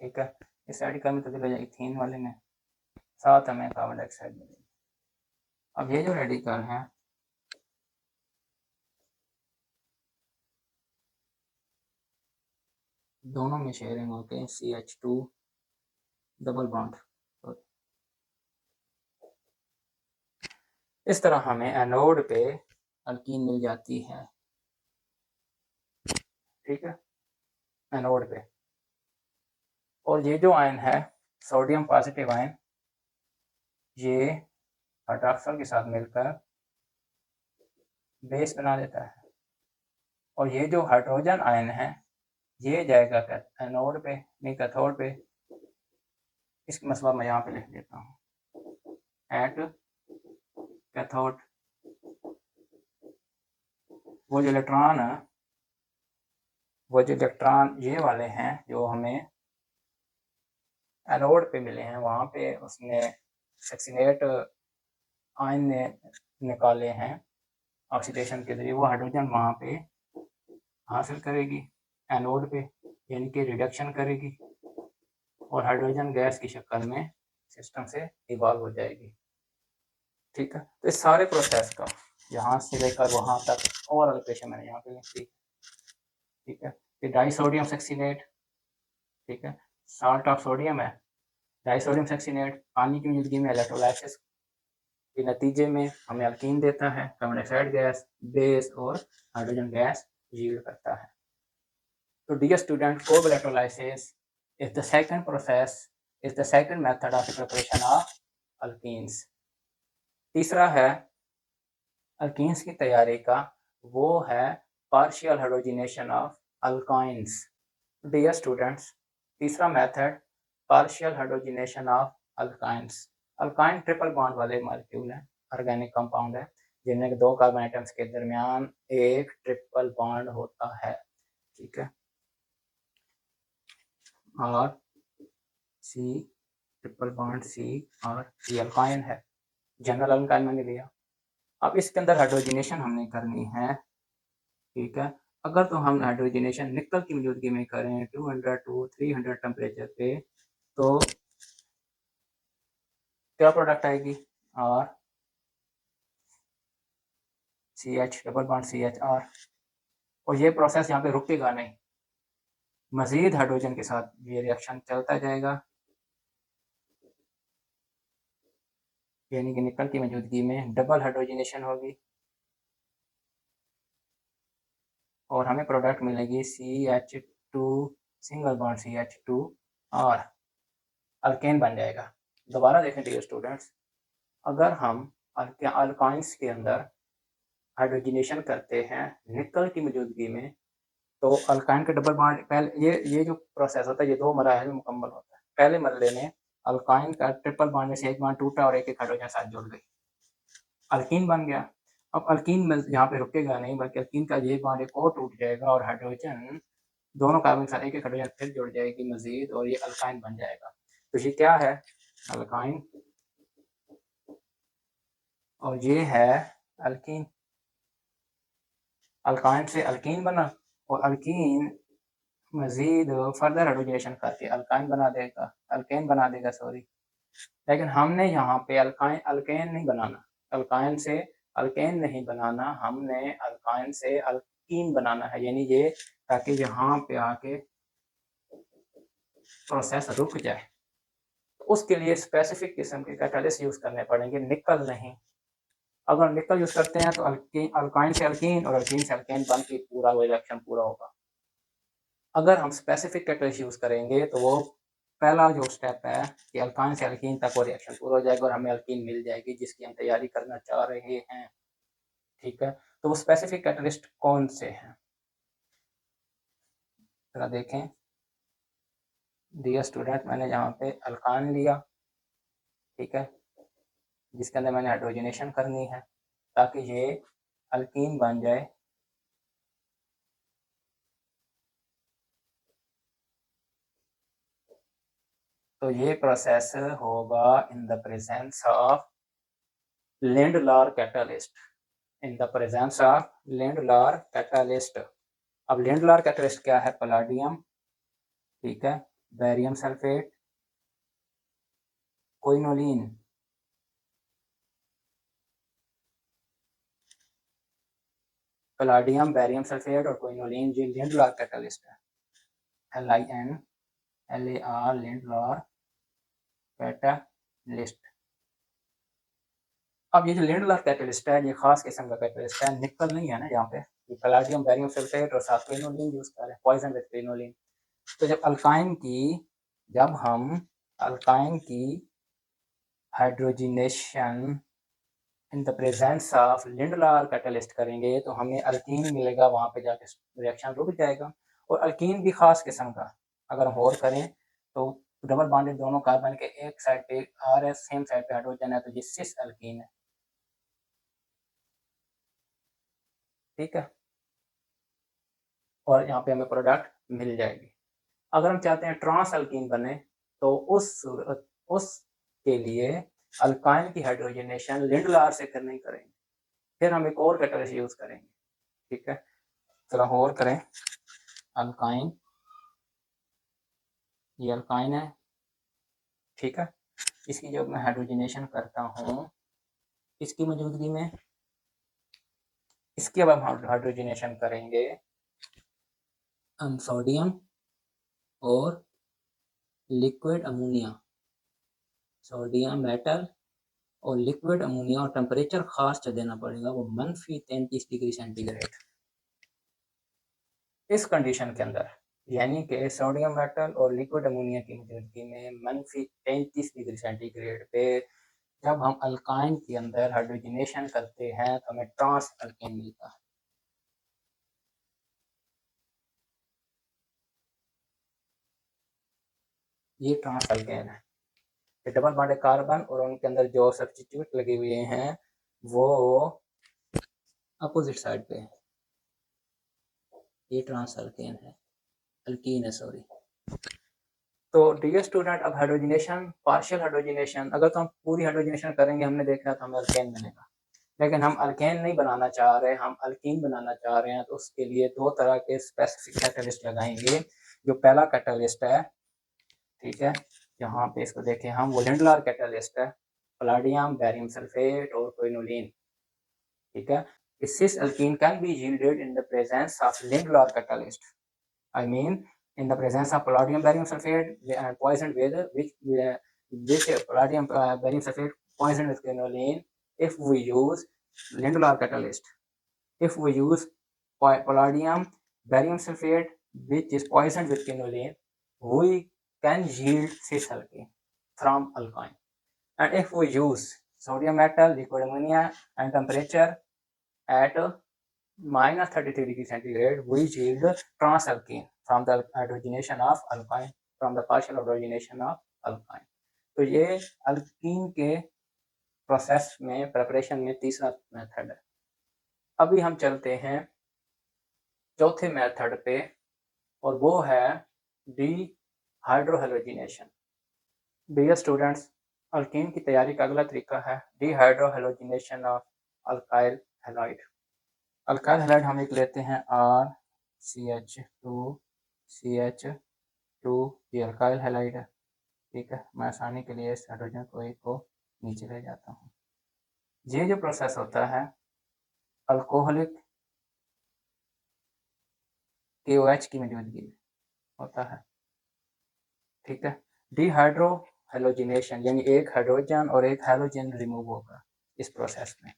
ठीक है, इस रेडिकल में तब्दील हो जाएगी इथीन वाले में, साथ हमें कार्बन डाइऑक्साइड मिलेगी। अब ये जो रेडिकल हैं दोनों में शेयरिंग होते हैं CH2 डबल बॉन्ड, तो इस तरह हमें एनोड पे अल्कीन मिल जाती है, ठीक है, एनोड पे। और ये जो आयन है सोडियम पॉजिटिव आयन, ये हाइड्रोक्साइड के साथ मिलकर बेस बना देता है, और ये जो हाइड्रोजन आयन है ये जाएगा एनोड पे, नहीं कैथोड पे, इसका मसला मैं यहाँ पे लिख देता हूँ, एट कैथोड। वो जो इलेक्ट्रॉन ये वाले हैं जो हमें एनोड पे मिले हैं, वहाँ पे उसने सक्सीनेट आयन ने निकाले हैं ऑक्सीडेशन के जरिए, वो हाइड्रोजन वहाँ पे हासिल करेगी एनोड पे, यानी कि रिडक्शन करेगी और हाइड्रोजन गैस की शक्ल में सिस्टम से इवॉल्व हो जाएगी। ठीक है, तो इस सारे प्रोसेस का यहाँ से लेकर वहाँ तक ओवरऑल इक्वेशन मैंने यहाँ पे लिख दी। ठीक है, ये डाई सोडियम सक्सीनेट, ठीक है, साल्ट ऑफ सोडियम है, डाई सोडियम सक्सीनेट पानी की मौजूदगी में इलेक्ट्रोलाइसिस के नतीजे में हमें अल्कीन देता है, कार्बन डाइऑक्साइड गैस, बेस और हाइड्रोजन गैस यील्ड करता है। तो dear student, Kolbe electrolysis is the second process is the second method of preparation of alkenes। तीसरा है अल्कीन्स की तैयारी का, वो है partial hydrogenation of alkynes. Dear students, तीसरा method partial hydrogenation of alkynes. Alkyne triple bond वाले molecule हैं, ऑर्गेनिक कंपाउंड है, जिनमें दो कार्बन आइटम्स के दरमियान एक ट्रिपल बॉन्ड होता है। ठीक है, और सी ट्रिपल बॉन्ड सी और सी अल्काइन है, जनरल अल्काइन मैंने लिया। अब इसके अंदर हाइड्रोजनेशन हमने करनी है। ठीक है, अगर तो हम हाइड्रोजनेशन निकल की मौजूदगी में करें 200 to 300 टेम्परेचर पे, तो क्या प्रोडक्ट आएगी, और C H double bond C H R. और ये प्रोसेस यहाँ पे रुकेगा नहीं, मजीद हाइड्रोजन के साथ ये रिएक्शन चलता जाएगा, यानी कि निकल की मौजूदगी में डबल हाइड्रोजनेशन होगी और हमें प्रोडक्ट मिलेगी CH2 सिंगल बॉन्ड CH2 और अल्केन बन जाएगा। दोबारा देखें डियर स्टूडेंट्स, अगर हम अल्काइंस के अंदर हाइड्रोजनेशन करते हैं निकल की मौजूदगी में, तो अल्काइन के डबल बॉन्ड पहले ये जो प्रोसेस होता है ये दो मराहल में मुकम्मल होता है। पहले मरले में अल्काइन का ट्रिपल बॉन्ड में से एक बॉन्ड टूटा और एक एक हाइड्रोजन साथ जुड़ गई, अल्कीन बन गया। अब अल्कीन में यहाँ पे रुकेगा नहीं, बल्कि अल्कीन का ये बॉन्ड एक और टूट जाएगा और हाइड्रोजन दोनों कार्बन के साथ एक एक हाइड्रोजन फिर जुड़ जाएगी मजीद, और ये अल्काइन बन जाएगा। तो ये क्या है, अल्काइन, और ये है अल्कीन। अल्काइन से अल्कीन बना और अल्कीन मजीद फर्दर हाइड्रोजनेशन करके अल्काइन बना देगा, अल्केन बना देगा सॉरी। लेकिन हमने यहाँ पे अल्काइन अल्केन नहीं बनाना, अल्काइन से अल्केन नहीं बनाना, हमने अल्काइन से अल्कीन बनाना है, यानी ये ताकि यहाँ पे आके प्रोसेस रुक जाए। तो उसके लिए स्पेसिफिक किस्म के कैटालिस्ट यूज़ करने पड़ेंगे, निकल नहीं। अगर निकल यूज़ करते हैं तो अल्काइन से अल्कीन और अल्कीन से अल्केन बन के पूरा वो रिएक्शन पूरा होगा। अगर हम स्पेसिफिक कैटालिस्ट यूज़ करेंगे तो वो पहला जो स्टेप है कि अल्काइन से अल्कीन तक वो रिएक्शन पूरा हो जाएगा और हमें अल्कीन मिल जाएगी जिसकी हम तैयारी करना चाह रहे हैं। ठीक है, तो वो स्पेसिफिक कैटालिस्ट कौन से हैं, जरा देखें डियर स्टूडेंट। मैंने यहाँ पे अल्कान लिया, ठीक है, जिसके अंदर मैंने हाइड्रोजनेशन करनी है ताकि ये अल्कीन बन जाए। तो ये प्रोसेस होगा in the presence of Lindlar catalyst, in the presence of Lindlar catalyst. अब लेंडलार कैटालिस्ट क्या है, पलाडियम, ठीक है, barium sulphate, quinoline, palladium, barium sulphate और क्विनोलिन, ये लेंडलार कैटालिस्ट है, LINLAR लेंडलार कैटालिस्ट। अब ये जो लेंडलार कैटालिस्ट है ये खास किस्म का कैटालिस्ट है, निकल नहीं है ना यहाँ पे, ये पलाडियम बैरियम सल्फेट और साथ क्विनोलिन यूज कर रहे हैं, पॉइजन विद क्विनोलिन। तो जब हम अल्काइन की hydrogenation in the presence of Lindlar catalyst करेंगे तो हमें अल्कीन मिलेगा, वहाँ पे जाके रिएक्शन रुक जाएगा। और अल्कीन भी खास किस्म का, अगर हम और करें तो डबल बॉन्डेड दोनों कार्बन के एक साइड पे आ रहे सेम साइड पे हाइड्रोजन है, तो ये सिस अल्कीन है। ठीक है, और यहाँ पे हमें प्रोडक्ट मिल जाएगी। अगर हम चाहते हैं ट्रांस अल्कीन बने तो उसके लिए अल्काइन की हाइड्रोजनेशन लिंडलार से फिर नहीं करेंगे, फिर हम एक और कैटालिस्ट यूज करेंगे। ठीक है, चलो और करें। अल्काइन, ये अल्काइन है, ठीक है, इसकी जब मैं हाइड्रोजनेशन करता हूँ इसकी मौजूदगी में, इसके बाद हम हाइड्रोजनेशन करेंगे हम सोडियम और लिक्विड अमोनिया, सोडियम मेटल और लिक्विड अमोनिया, और टेम्परेचर खास जो देना पड़ेगा वो -33 डिग्री सेंटीग्रेड। इस कंडीशन के अंदर यानी कि सोडियम मेटल और लिक्विड अमोनिया की मौजूदगी में -33 डिग्री सेंटीग्रेड पे जब हम अल्काइन के अंदर हाइड्रोजनेशन करते हैं तो हमें ट्रांस अल्केन मिलता है। ये ट्रांस अल्केन है। डबल बॉन्डेड कार्बन और उनके अंदर जो सब्स्टिट्यूट लगे हुए हैं वो अपोजिट साइड पे है। ये ट्रांस अल्केन है, अल्कीन है सॉरी। तो डियर स्टूडेंट, अब हाइड्रोजनेशन, पार्शियल हाइड्रोजनेशन, अगर तो हम पूरी हाइड्रोजनेशन करेंगे हमने देखा तो हमें अल्केन मिलेगा, लेकिन हम अल्केन नहीं बनाना चाह रहे, हम अल्कीन बनाना चाह रहे हैं। तो उसके लिए दो तरह के स्पेसिफिक कैटलिस्ट लगाएंगे। जो पहला कैटलिस्ट है, ठीक है, यहाँ पे इसको देखें हम, वो लिंडलार कैटलिस्ट है, पलाडियम, बैरियम सल्फेट और क्विनोलिन, ठीक है। cis alkene can be yielded in the presence of Lindlar catalyst. I mean, in the presence of palladium barium sulfate poisoned with which palladium barium sulfate poisoned with quinoline. If we use Lindlar catalyst, if we use palladium barium sulfate which is poisoned with quinoline, we can yield cis alkene from alkyne. And if we use sodium metal, liquid ammonia, and temperature at -33 degree centigrade, we yield transalkene from the hydrogenation of alkyne, from the partial hydrogenation of alkyne. तो ये alkyne के process में, preparation में तीसरा method है। अभी हम चलते हैं चौथे मेथड पे, और वो है dehydrohalogenation. Dear students, alkene की तैयारी का अगला तरीका है dehydrohalogenation of alkyl halide. Alkyl halide हम एक लेते हैं RCH2CH2, ये अल्काइल हैलाइड है, ठीक है। मैं आसानी के लिए इस हाइड्रोजन को एक को नीचे ले जाता हूँ। ये जो प्रोसेस होता है अल्कोहलिक KOH की मौजूदगी में होता है, ठीक है। डिहाइड्रो हेलोजिनेशन यानी एक हाइड्रोजन और एक हैलोजन रिमूव होगा इस प्रोसेस में।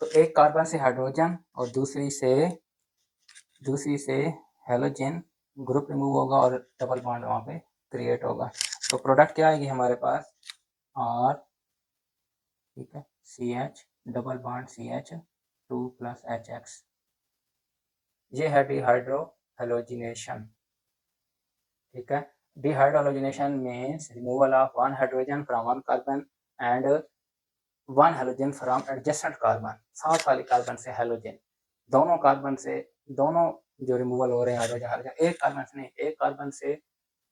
तो एक कार्बन से हाइड्रोजन और दूसरी से हैलोजन ग्रुप रिमूव होगा और डबल बॉन्ड वहाँ पे क्रिएट होगा। तो प्रोडक्ट क्या आएगी हमारे पास, R, ठीक है, CH double bond CH2 plus HX। ये है डिहाइड्रो हेलोजिनेशन, ठीक है। Dehydrogenation means removal of one hydrogen from one carbon and one halogen from adjacent carbon. साथ वाले कार्बन से हैलोजन, दोनों कार्बन से, दोनों जो रिमूवल हो रहे हैं हाइड्रोजन हाइड्रोजन, एक कार्बन से नहीं, एक कार्बन से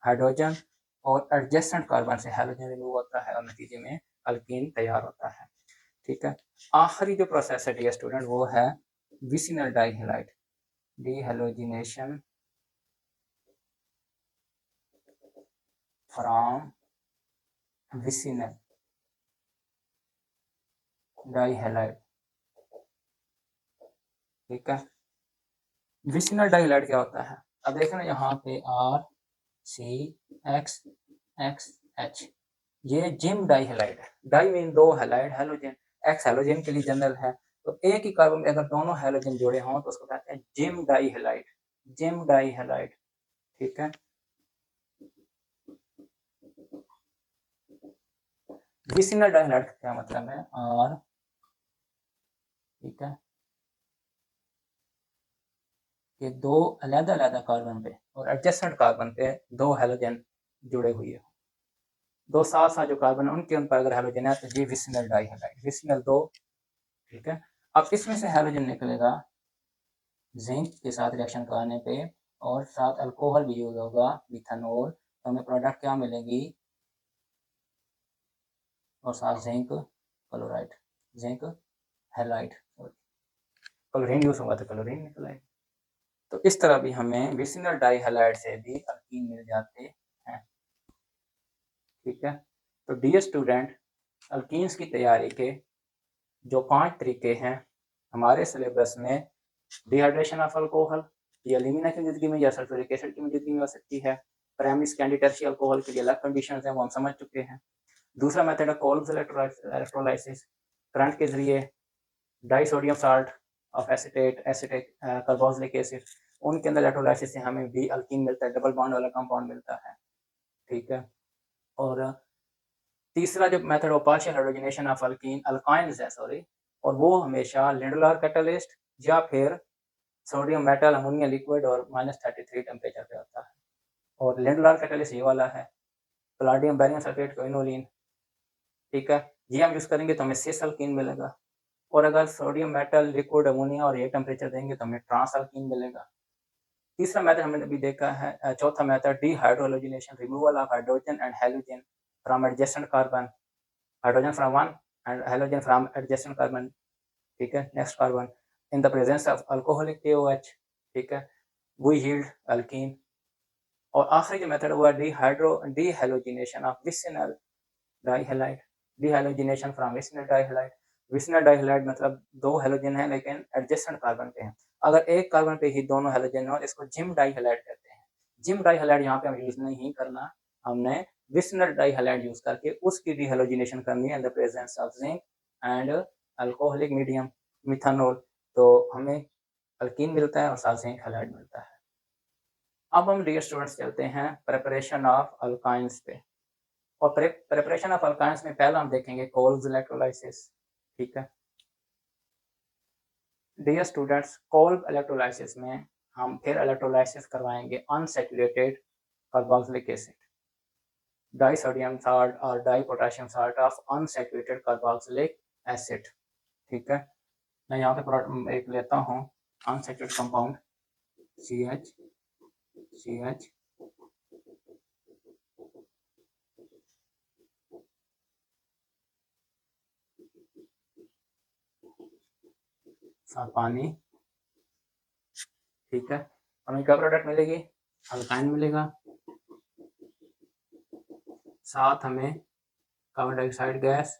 हाइड्रोजन और एडजेसेंट कार्बन से हैलोजन रिमूव होता है और नतीजे में अल्कीन तैयार होता है, ठीक है। आखिरी जो प्रोसेस है डियर स्टूडेंट वो है विसिनल डाइहैलाइड, डिहैलोजिनेशन फ्रॉम विसिनल डाइहैलाइड, ठीक है। विसिनल डाइहैलाइड क्या होता है, अब देखें ना यहाँ पे RCXXH, ये जिम डाइहैलाइड है। डाई मीन दो, हैलाइड हैलोजन, एक्स हैलोजन के लिए जनरल है। तो एक ही कार्बन में अगर दोनों हैलोजन जुड़े हों तो उसको कहते हैं जिम डाइहैलाइड, जिम डाइहैलाइड, ठीक है। विसिनल डाइहैलाइड का क्या मतलब है, R, ठीक है, कि दो अलग-अलग कार्बन पे और एडजेसेंट कार्बन पे दो हैलोजन जुड़े हुए हैं, दो साथ जो कार्बन उनके उन पर अगर हैलोजन है तो ये विसिनल डाइहैलाइड, विसिनल दो, ठीक है। अब इसमें से हैलोजन निकलेगा जिंक के साथ रिएक्शन कराने पे और साथ अल्कोहल भी यूज होगा मिथानॉल, तो हमें प्रोडक्ट क्या मिलेगी, और साथ zinc chloride, zinc halide, chlorine use होगा तो क्लोरीन निकल आएगा। तो इस तरह भी हमें विसिनल डाइहैलाइड से भी अल्कीन मिल जाते हैं, ठीक है। तो डियर स्टूडेंट, अल्कीन्स की तैयारी के जो 5 तरीके हैं हमारे सिलेबस में, डिहाइड्रेशन ऑफ अल्कोहल, ये एल्यूमिना की मौजूदगी में या सल्फ्यूरिक एसिड की मौजूदगी में हो सकती है। प्राइमरी सेकेंडरी टर्शियरी अल्कोहल के लिए अलग कंडीशंस हैं, वो हम समझ चुके हैं। दूसरा मेथड है कोल्स इलेक्ट्रोलाइसिस, करंट के जरिए die sodium salt of acetate acetic carboxylic acid, उनके अंदर इलेक्ट्रोलाइसिस से हमें भी अल्कीन मिलता है, डबल बॉन्ड वाला कंपाउंड मिलता है। ठीक है। और तीसरा जो मेथड वो पार्शियल हाइड्रोजनेशन ऑफ अल्काइंस है, सॉरी, और वो हमेशा लिंडलार कैटलिस्ट या फिर सोडियम मेटल अमोनिया लिक्विड और -33 टेम्परेचर पे होता है। और लिंडलार कैटलिस्ट ये वाला है, पलाडियम बैरियम सल्फेट क्विनोलिन। ठीक है, ये हम यूज़ करेंगे तो हमें सिस अल्कीन मिलेगा। और अगर सोडियम मेटल लिक्विड अमोनिया और ये टेम्परेचर देंगे तो हमें ट्रांस अल्कीन मिलेगा। तीसरा मेथड हमने अभी देखा है, चौथा method dehydrogenation, removal of hydrogen and halogen from adjacent carbon, hydrogen from one and halogen from adjacent carbon. ठीक है, next carbon in the presence of alcoholic KOH। ठीक है, वी यील्ड अल्कीन। और आखिरी जो मेथड हुआ dehydrogenation of vicinal dihalide, dehydrogenation from vicinal dihalide. Vicinal dihalide मतलब दो हेलोजन है लेकिन एडजेसेंट कार्बन पे हैं। अगर एक कार्बन पे ही दोनों हेलोजन हो इसको जिम डाइहैलाइड कहते हैं। जिम डाइहैलाइड यहाँ पे हम यूज नहीं करना, हमने विसिनल डाइहैलाइड यूज करके उसकी डीहाइड्रोजनेशन करनी है in the presence of zinc and alcoholic medium methanol, तो हमें अल्कीन मिलता है और साथ जिंक हैलाइड मिलता है। अब हम डियर स्टूडेंट्स चलते हैं प्रिपरेशन ऑफ अल्काइंस पे। और प्रिपरेशन ऑफ अल्काइंस में पहला हम देखेंगे कोल्स इलेक्ट्रोलाइसिस। ठीक है डियर स्टूडेंट्स, कोल्ब इलेक्ट्रोलाइसिस में हम फिर इलेक्ट्रोलाइसिस करवाएंगे unsaturated carboxylic acid, di sodium salt और di potassium salt of unsaturated carboxylic acid. ठीक है, मैं यहाँ पे एक लेता हूँ अनसैचुरेटेड कंपाउंड CH साथ पानी। ठीक है, हमें क्या प्रोडक्ट मिलेगी, अल्काइन मिलेगा, साथ हमें कार्बन डाइऑक्साइड गैस,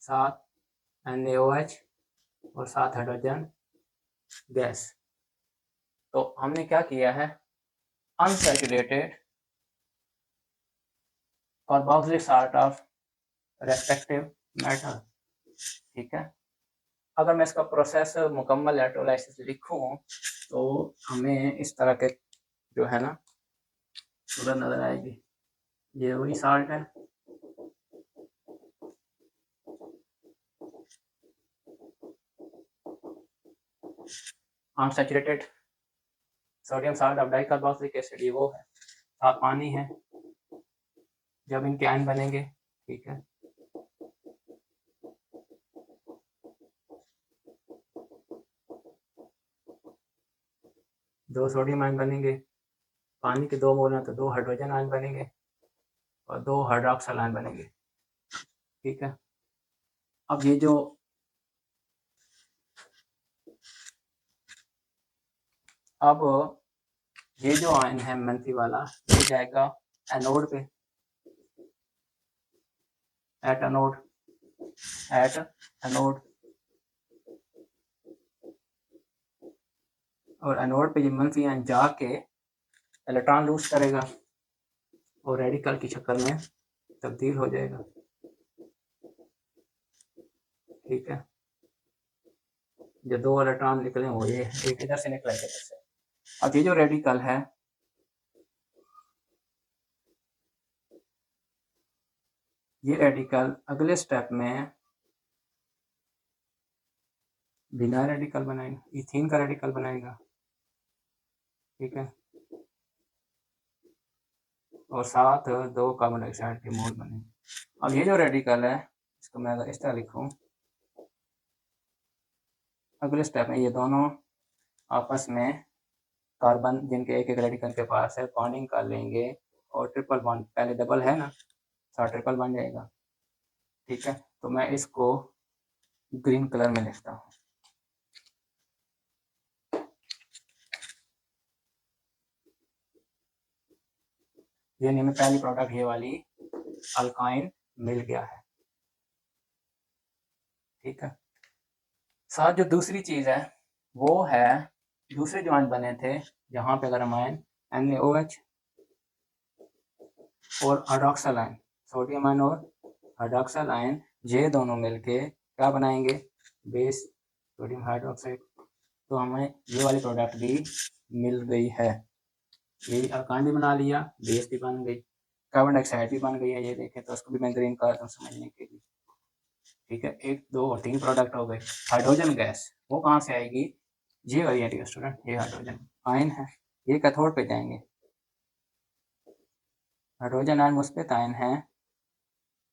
साथ NaOH और साथ हाइड्रोजन गैस। तो हमने क्या किया है, unsaturated carboxylic salt of respective metal. ठीक है, अगर मैं इसका प्रोसेस मुकम्मल इलेक्ट्रोलाइसिस लिखूं तो हमें इस तरह के जो है ना सूरत नजर आएगी। ये वही साल्ट है, unsaturated sodium salt of dicarboxylic acid, ये वो है, साथ पानी है। जब इनके आयन बनेंगे, ठीक है, दो सोडियम आयन बनेंगे, पानी के 2 मोल हैं तो 2 हाइड्रोजन आयन बनेंगे और 2 हाइड्रोक्साइल आयन बनेंगे। ठीक है, अब ये जो आयन है मंफी वाला, ये जाएगा एनोड पे, एट एनोड, और एनोड पे ये मंफी आयन जाके इलेक्ट्रॉन लूज करेगा और रेडिकल की शक्ल में तब्दील हो जाएगा। ठीक है, जो 2 इलेक्ट्रॉन निकले वो ये एक इधर से निकला, इधर से। अब ये जो रेडिकल है, ये रेडिकल अगले स्टेप में बिना रेडिकल बनाएगा, इथीन का रेडिकल बनाएगा। ठीक है, और साथ 2 कार्बन डाइऑक्साइड के मोल बनेंगे। अब ये जो रेडिकल है, इसको मैं अगर इस तरह लिखूं, अगले स्टेप में ये दोनों आपस में कार्बन जिनके एक एक रेडिकल के पास है बॉन्डिंग कर लेंगे और ट्रिपल बॉन्ड, पहले डबल है ना, साथ ट्रिपल बन जाएगा। ठीक है, तो मैं इसको ग्रीन कलर में लिखता हूँ। ये नहीं, मैं पहली प्रोडक्ट ये वाली अल्काइन मिल गया है। ठीक है, साथ जो दूसरी चीज़ है वो है, दूसरे जो आयन बने थे जहाँ पे अगर हम आयन NaOH और हाइड्रॉक्सल आयन, सोडियम आयन और हाइड्रॉक्सल आयन, ये दोनों मिलके क्या बनाएंगे, बेस सोडियम हाइड्रोक्साइड। तो हमें ये वाली प्रोडक्ट भी मिल गई है, ये अल्कान भी बना लिया, बेस भी बन गई, कार्बन डाइऑक्साइड भी बन गई है। ये देखें तो उसको भी मैं ग्रीन कर दूं समझने के लिए। ठीक है, 1 2 और 3 प्रोडक्ट हो गए। हाइड्रोजन गैस वो कहाँ से आएगी, ये वाली है स्टूडेंट, ये हाइड्रोजन आयन है, ये कैथोड पे जाएंगे। हाइड्रोजन आयन मुस्बत आयन है,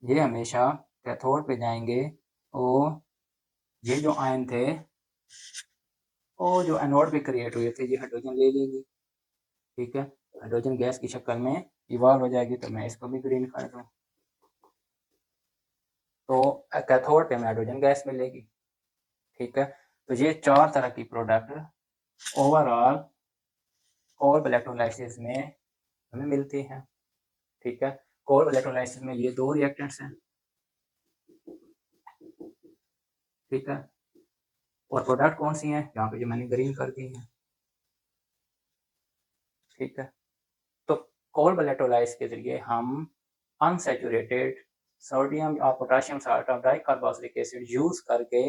ये हमेशा कैथोड पे जाएंगे, और ये जो आयन थे वो जो एनोड पे क्रिएट हुए थे ये हाइड्रोजन ले लेगी। ठीक है, हाइड्रोजन गैस की शक्ल में इवॉल्व हो जाएगी। तो मैं इसको भी ग्रीन कर दूं, तो कैथोड पे हमें हाइड्रोजन गैस मिलेगी। ठीक है, तो ये 4 तरह की प्रोडक्ट ओवरऑल कोल्ड इलेक्ट्रोलाइसिस में हमें मिलती हैं। ठीक है, कोल्ड इलेक्ट्रोलाइसिस में ये 2 रिएक्टेंट्स हैं। ठीक है, और प्रोडक्ट कौन सी हैं, यहाँ पे जो मैंने ग्रीन कर दी है। ठीक है, तो कोल्ड इलेक्ट्रोलाइसिस के जरिए हम अनसैचुरेटेड सोडियम और potassium salt of dicarboxylic acid use करके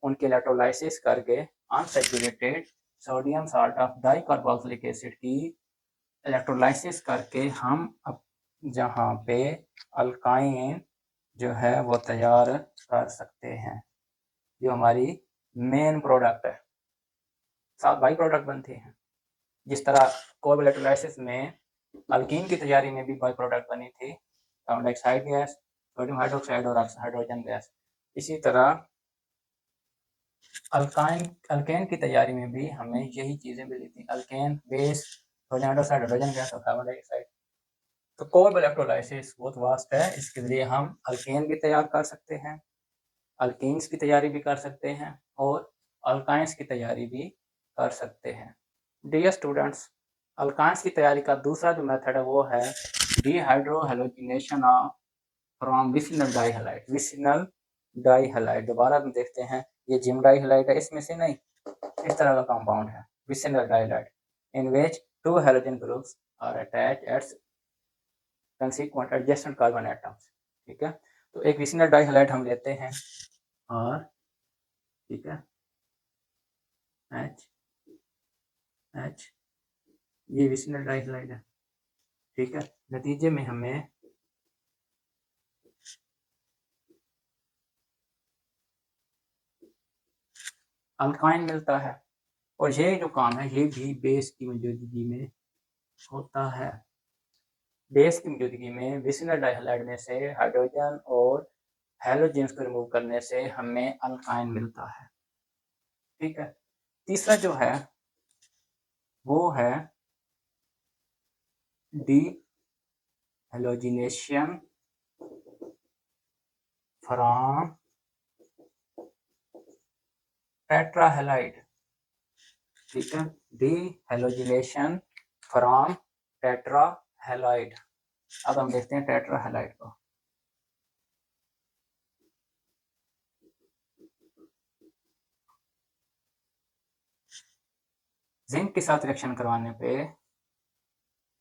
उनके इलेक्ट्रोलाइसिस करके unsaturated sodium salt of dicarboxylic acid की इलेक्ट्रोलाइसिस करके हम अब जहाँ पे अल्काइन जो है वो तैयार कर सकते हैं, जो हमारी मेन प्रोडक्ट है। 7 बाई प्रोडक्ट बनते हैं। जिस तरह कोल्ड इलेक्ट्रोलाइसिस में अल्कीन की तैयारी में भी बाई प्रोडक्ट बनी थी, carbon dioxide gas, sodium hydroxide और हाइड्रोजन गैस। इसी तरह अल्केन की तैयारी में भी हमें यही चीज़ें मिली थी, alkane, base, sodium hydroxide, hydrogen gas और कार्बन डाइऑक्साइड। तो कोल्ड इलेक्ट्रोलाइसिस बहुत वास्ट है, इसके लिए हम अल्केन भी तैयार कर सकते हैं, अल्कीन्स की तैयारी भी कर सकते हैं, और अल्काइंस की तैयारी भी कर सकते हैं। डियर स्टूडेंट्स, अल्काइंस की तैयारी का दूसरा जो मेथड है वो है dehydrohalogenation from vicinal dihalide. Vicinal डाइहैलाइड दोबारा हम देखते हैं, ये जिम डाइहैलाइड है, इसमें से नहीं, इस तरह का कंपाउंड है vicinal dihalide, in which 2 halogen groups are attached at consequent adjacent carbon atoms. ठीक है, तो एक विसिनल डाइहैलाइड हम लेते हैं, और ठीक है, एच एच, ये विसिनल डाइहैलाइड है। ठीक है, नतीजे में हमें अल्काइन मिलता है, और ये जो काम है ये भी बेस की मौजूदगी में होता है। बेस की मौजूदगी में विसिनल डाइहैलाइड में से हाइड्रोजन और हैलोजेंस को रिमूव करने से हमें अल्काइन मिलता है। ठीक है, तीसरा जो है वो है डी हेलोजिनेशन फ्रॉम टेट्राहेलाइड। ठीक है, डी हेलोजिनेशन फ्रॉम टेट्राहेलाइड। अब हम देखते हैं टेट्राहेलाइड को। जिंक के साथ रिएक्शन करवाने पे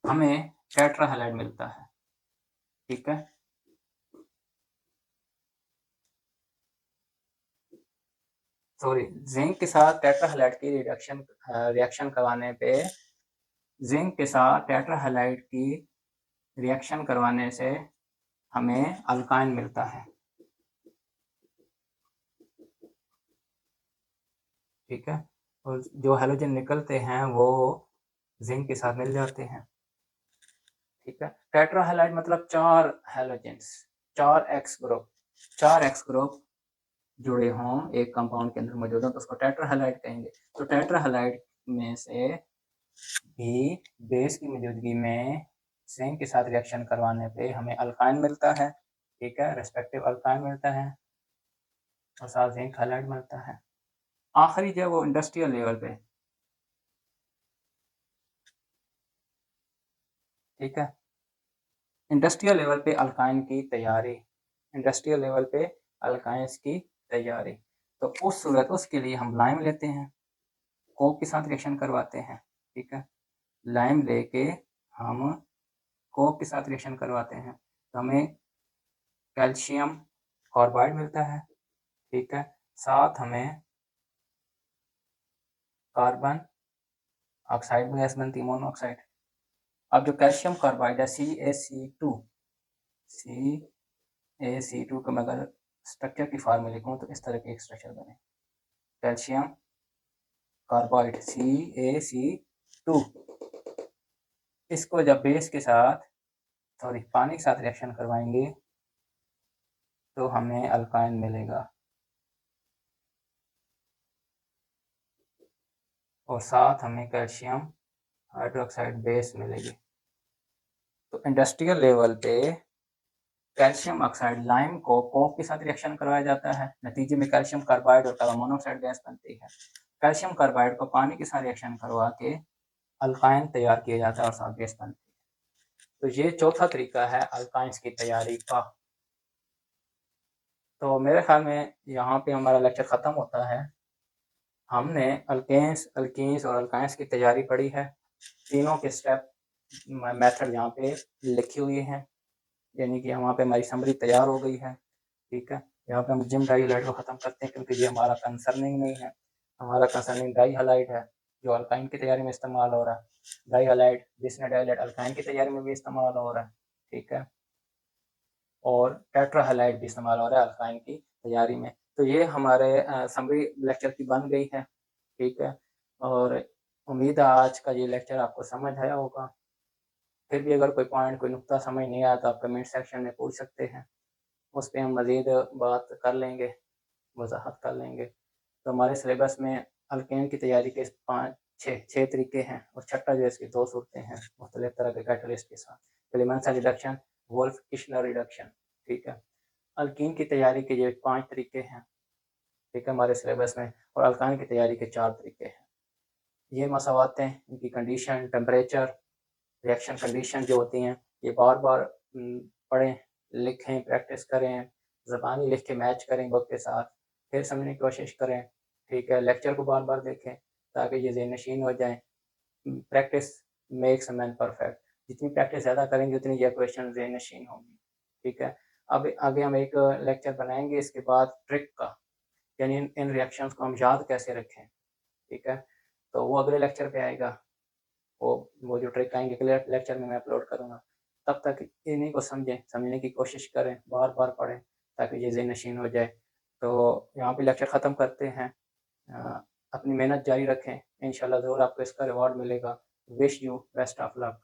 हमें टेट्राहेलाइड मिलता है। ठीक है, सॉरी, जिंक के साथ टेट्राहेलाइड की रिएक्शन करवाने पे, जिंक के साथ टेट्राहेलाइड की रिएक्शन करवाने से हमें अल्काइन मिलता है। ठीक है, और जो हैलोजन निकलते हैं वो जिंक के साथ मिल जाते हैं। ठीक है, टेट्राहेलाइड मतलब 4 halogens, 4 x group, 4 x group जुड़े हों एक कंपाउंड के अंदर मौजूद हो तो उसको टेट्राहेलाइड कहेंगे। तो टेट्राहेलाइड में से भी बेस की मौजूदगी में जिंक के साथ रिएक्शन करवाने पे हमें अल्काइन मिलता है। ठीक है, रेस्पेक्टिव अल्काइन मिलता है, और साथ जिंक हैलाइड मिलता है। आखिरी जो है वो इंडस्ट्रियल लेवल पे। ठीक है, इंडस्ट्रियल लेवल पे अल्काइन की तैयारी। इंडस्ट्रियल लेवल पे अल्काइंस की तैयारी। तो उस सूरत उसके लिए हम लाइम लेते हैं, कोक के साथ रिएक्शन करवाते हैं, ठीक है। लाइम लेके हम कोक के साथ रिएक्शन करवाते हैं तो हमें कैल्शियम कार्बाइड मिलता है, ठीक है। साथ हमें कार्बन ऑक्साइड में गैस बनती है, मोनोऑक्साइड। अब जो कैल्शियम कार्बाइड है CaC2 का मैं अगर स्ट्रक्चर की फॉर्म में लिखूँ तो इस तरह के एक स्ट्रक्चर बने, कैल्शियम कार्बाइड CaC2। इसको जब बेस के साथ पानी के साथ रिएक्शन करवाएंगे तो हमें अल्काइन मिलेगा और साथ हमें कैल्शियम हाइड्रोक्साइड बेस मिलेगी। तो इंडस्ट्रियल लेवल पे कैल्शियम ऑक्साइड लाइम को कोक के साथ रिएक्शन करवाया जाता है, नतीजे में कैल्शियम कार्बाइड और कार्बन मोनोऑक्साइड गैस बनती है। कैल्शियम कार्बाइड को पानी के साथ रिएक्शन करवा के अल्काइन तैयार किया जाता है और साथ गैस बनती है। तो ये चौथा तरीका है अल्काइंस की तैयारी का। तो मेरे ख्याल में यहाँ पे हमारा लेक्चर ख़त्म होता है। हमने अल्केन्स, अल्कीन्स और अल्काइंस की तैयारी पढ़ी है। तीनों के स्टेप मेथड यहाँ पे लिखी हुई हैं, यानी कि वहाँ पे हमारी समरी तैयार हो गई है, ठीक है। यहाँ पे हम जिम डाई हाइलाइट को ख़त्म करते हैं क्योंकि ये हमारा कंसर्निंग नहीं है। हमारा कंसर्निंग डाई हाइलाइट है जो अल्काइन की तैयारी में इस्तेमाल हो रहा है। Dye highlight bismuth dilate alkyne की तैयारी में भी इस्तेमाल हो रहा है, ठीक है। और टेट्रा हाइलाइट भी इस्तेमाल हो रहा है अल्काइन की तैयारी में। तो ये हमारे समरी लेक्चर की बन गई है, ठीक है। और उम्मीद है आज का ये लेक्चर आपको समझ आया होगा। फिर भी अगर कोई पॉइंट, कोई नुक्ता समझ नहीं आया तो आप कमेंट सेक्शन में पूछ सकते हैं, उस पे हम मज़ीद बात कर लेंगे, वज़ाहत कर लेंगे। तो हमारे सिलेबस में अल्केन की तैयारी के 5-6 तरीके हैं और छठा जो है इसकी 2 सूरतें हैं मुख्तलिफ तरह के कैटलिस्ट के साथ। क्लेमेंसन रिडक्शन, वोल्फ किशनर रिडक्शन, ठीक है। अल्कीन की तैयारी के ये 5 तरीके हैं, ठीक है, हमारे सिलेबस में। और अल्कान की तैयारी के 4 तरीके हैं। ये मसावातें, इनकी कंडीशन, टेम्परेचर, रिएक्शन कंडीशन जो होती हैं, ये बार बार पढ़ें, लिखें, प्रैक्टिस करें, ज़बानी लिख के मैच करें बुक के साथ, फिर समझने की कोशिश करें, ठीक है। लेक्चर को बार बार देखें ताकि ये ज़हन नशीन हो जाए। Practice makes a man perfect. जितनी प्रैक्टिस ज़्यादा करेंगे उतनी ये क्वेश्चन ज़हन नशीन होंगी, ठीक है। अब आगे हम एक लेक्चर बनाएंगे इसके बाद ट्रिक का, यानी इन रिएक्शंस को हम याद कैसे रखें, ठीक है। तो वो अगले लेक्चर पे आएगा। वो जो ट्रिक आएंगे अगले लेक्चर में मैं अपलोड करूँगा। तब तक इन्हीं को समझें, समझने की कोशिश करें, बार बार पढ़ें ताकि ये ज़हन नशीन हो जाए। तो यहाँ पे लेक्चर ख़त्म करते हैं। अपनी मेहनत जारी रखें, इंशाल्लाह ज़रूर आपको इसका रिवॉर्ड मिलेगा। Wish you best of luck.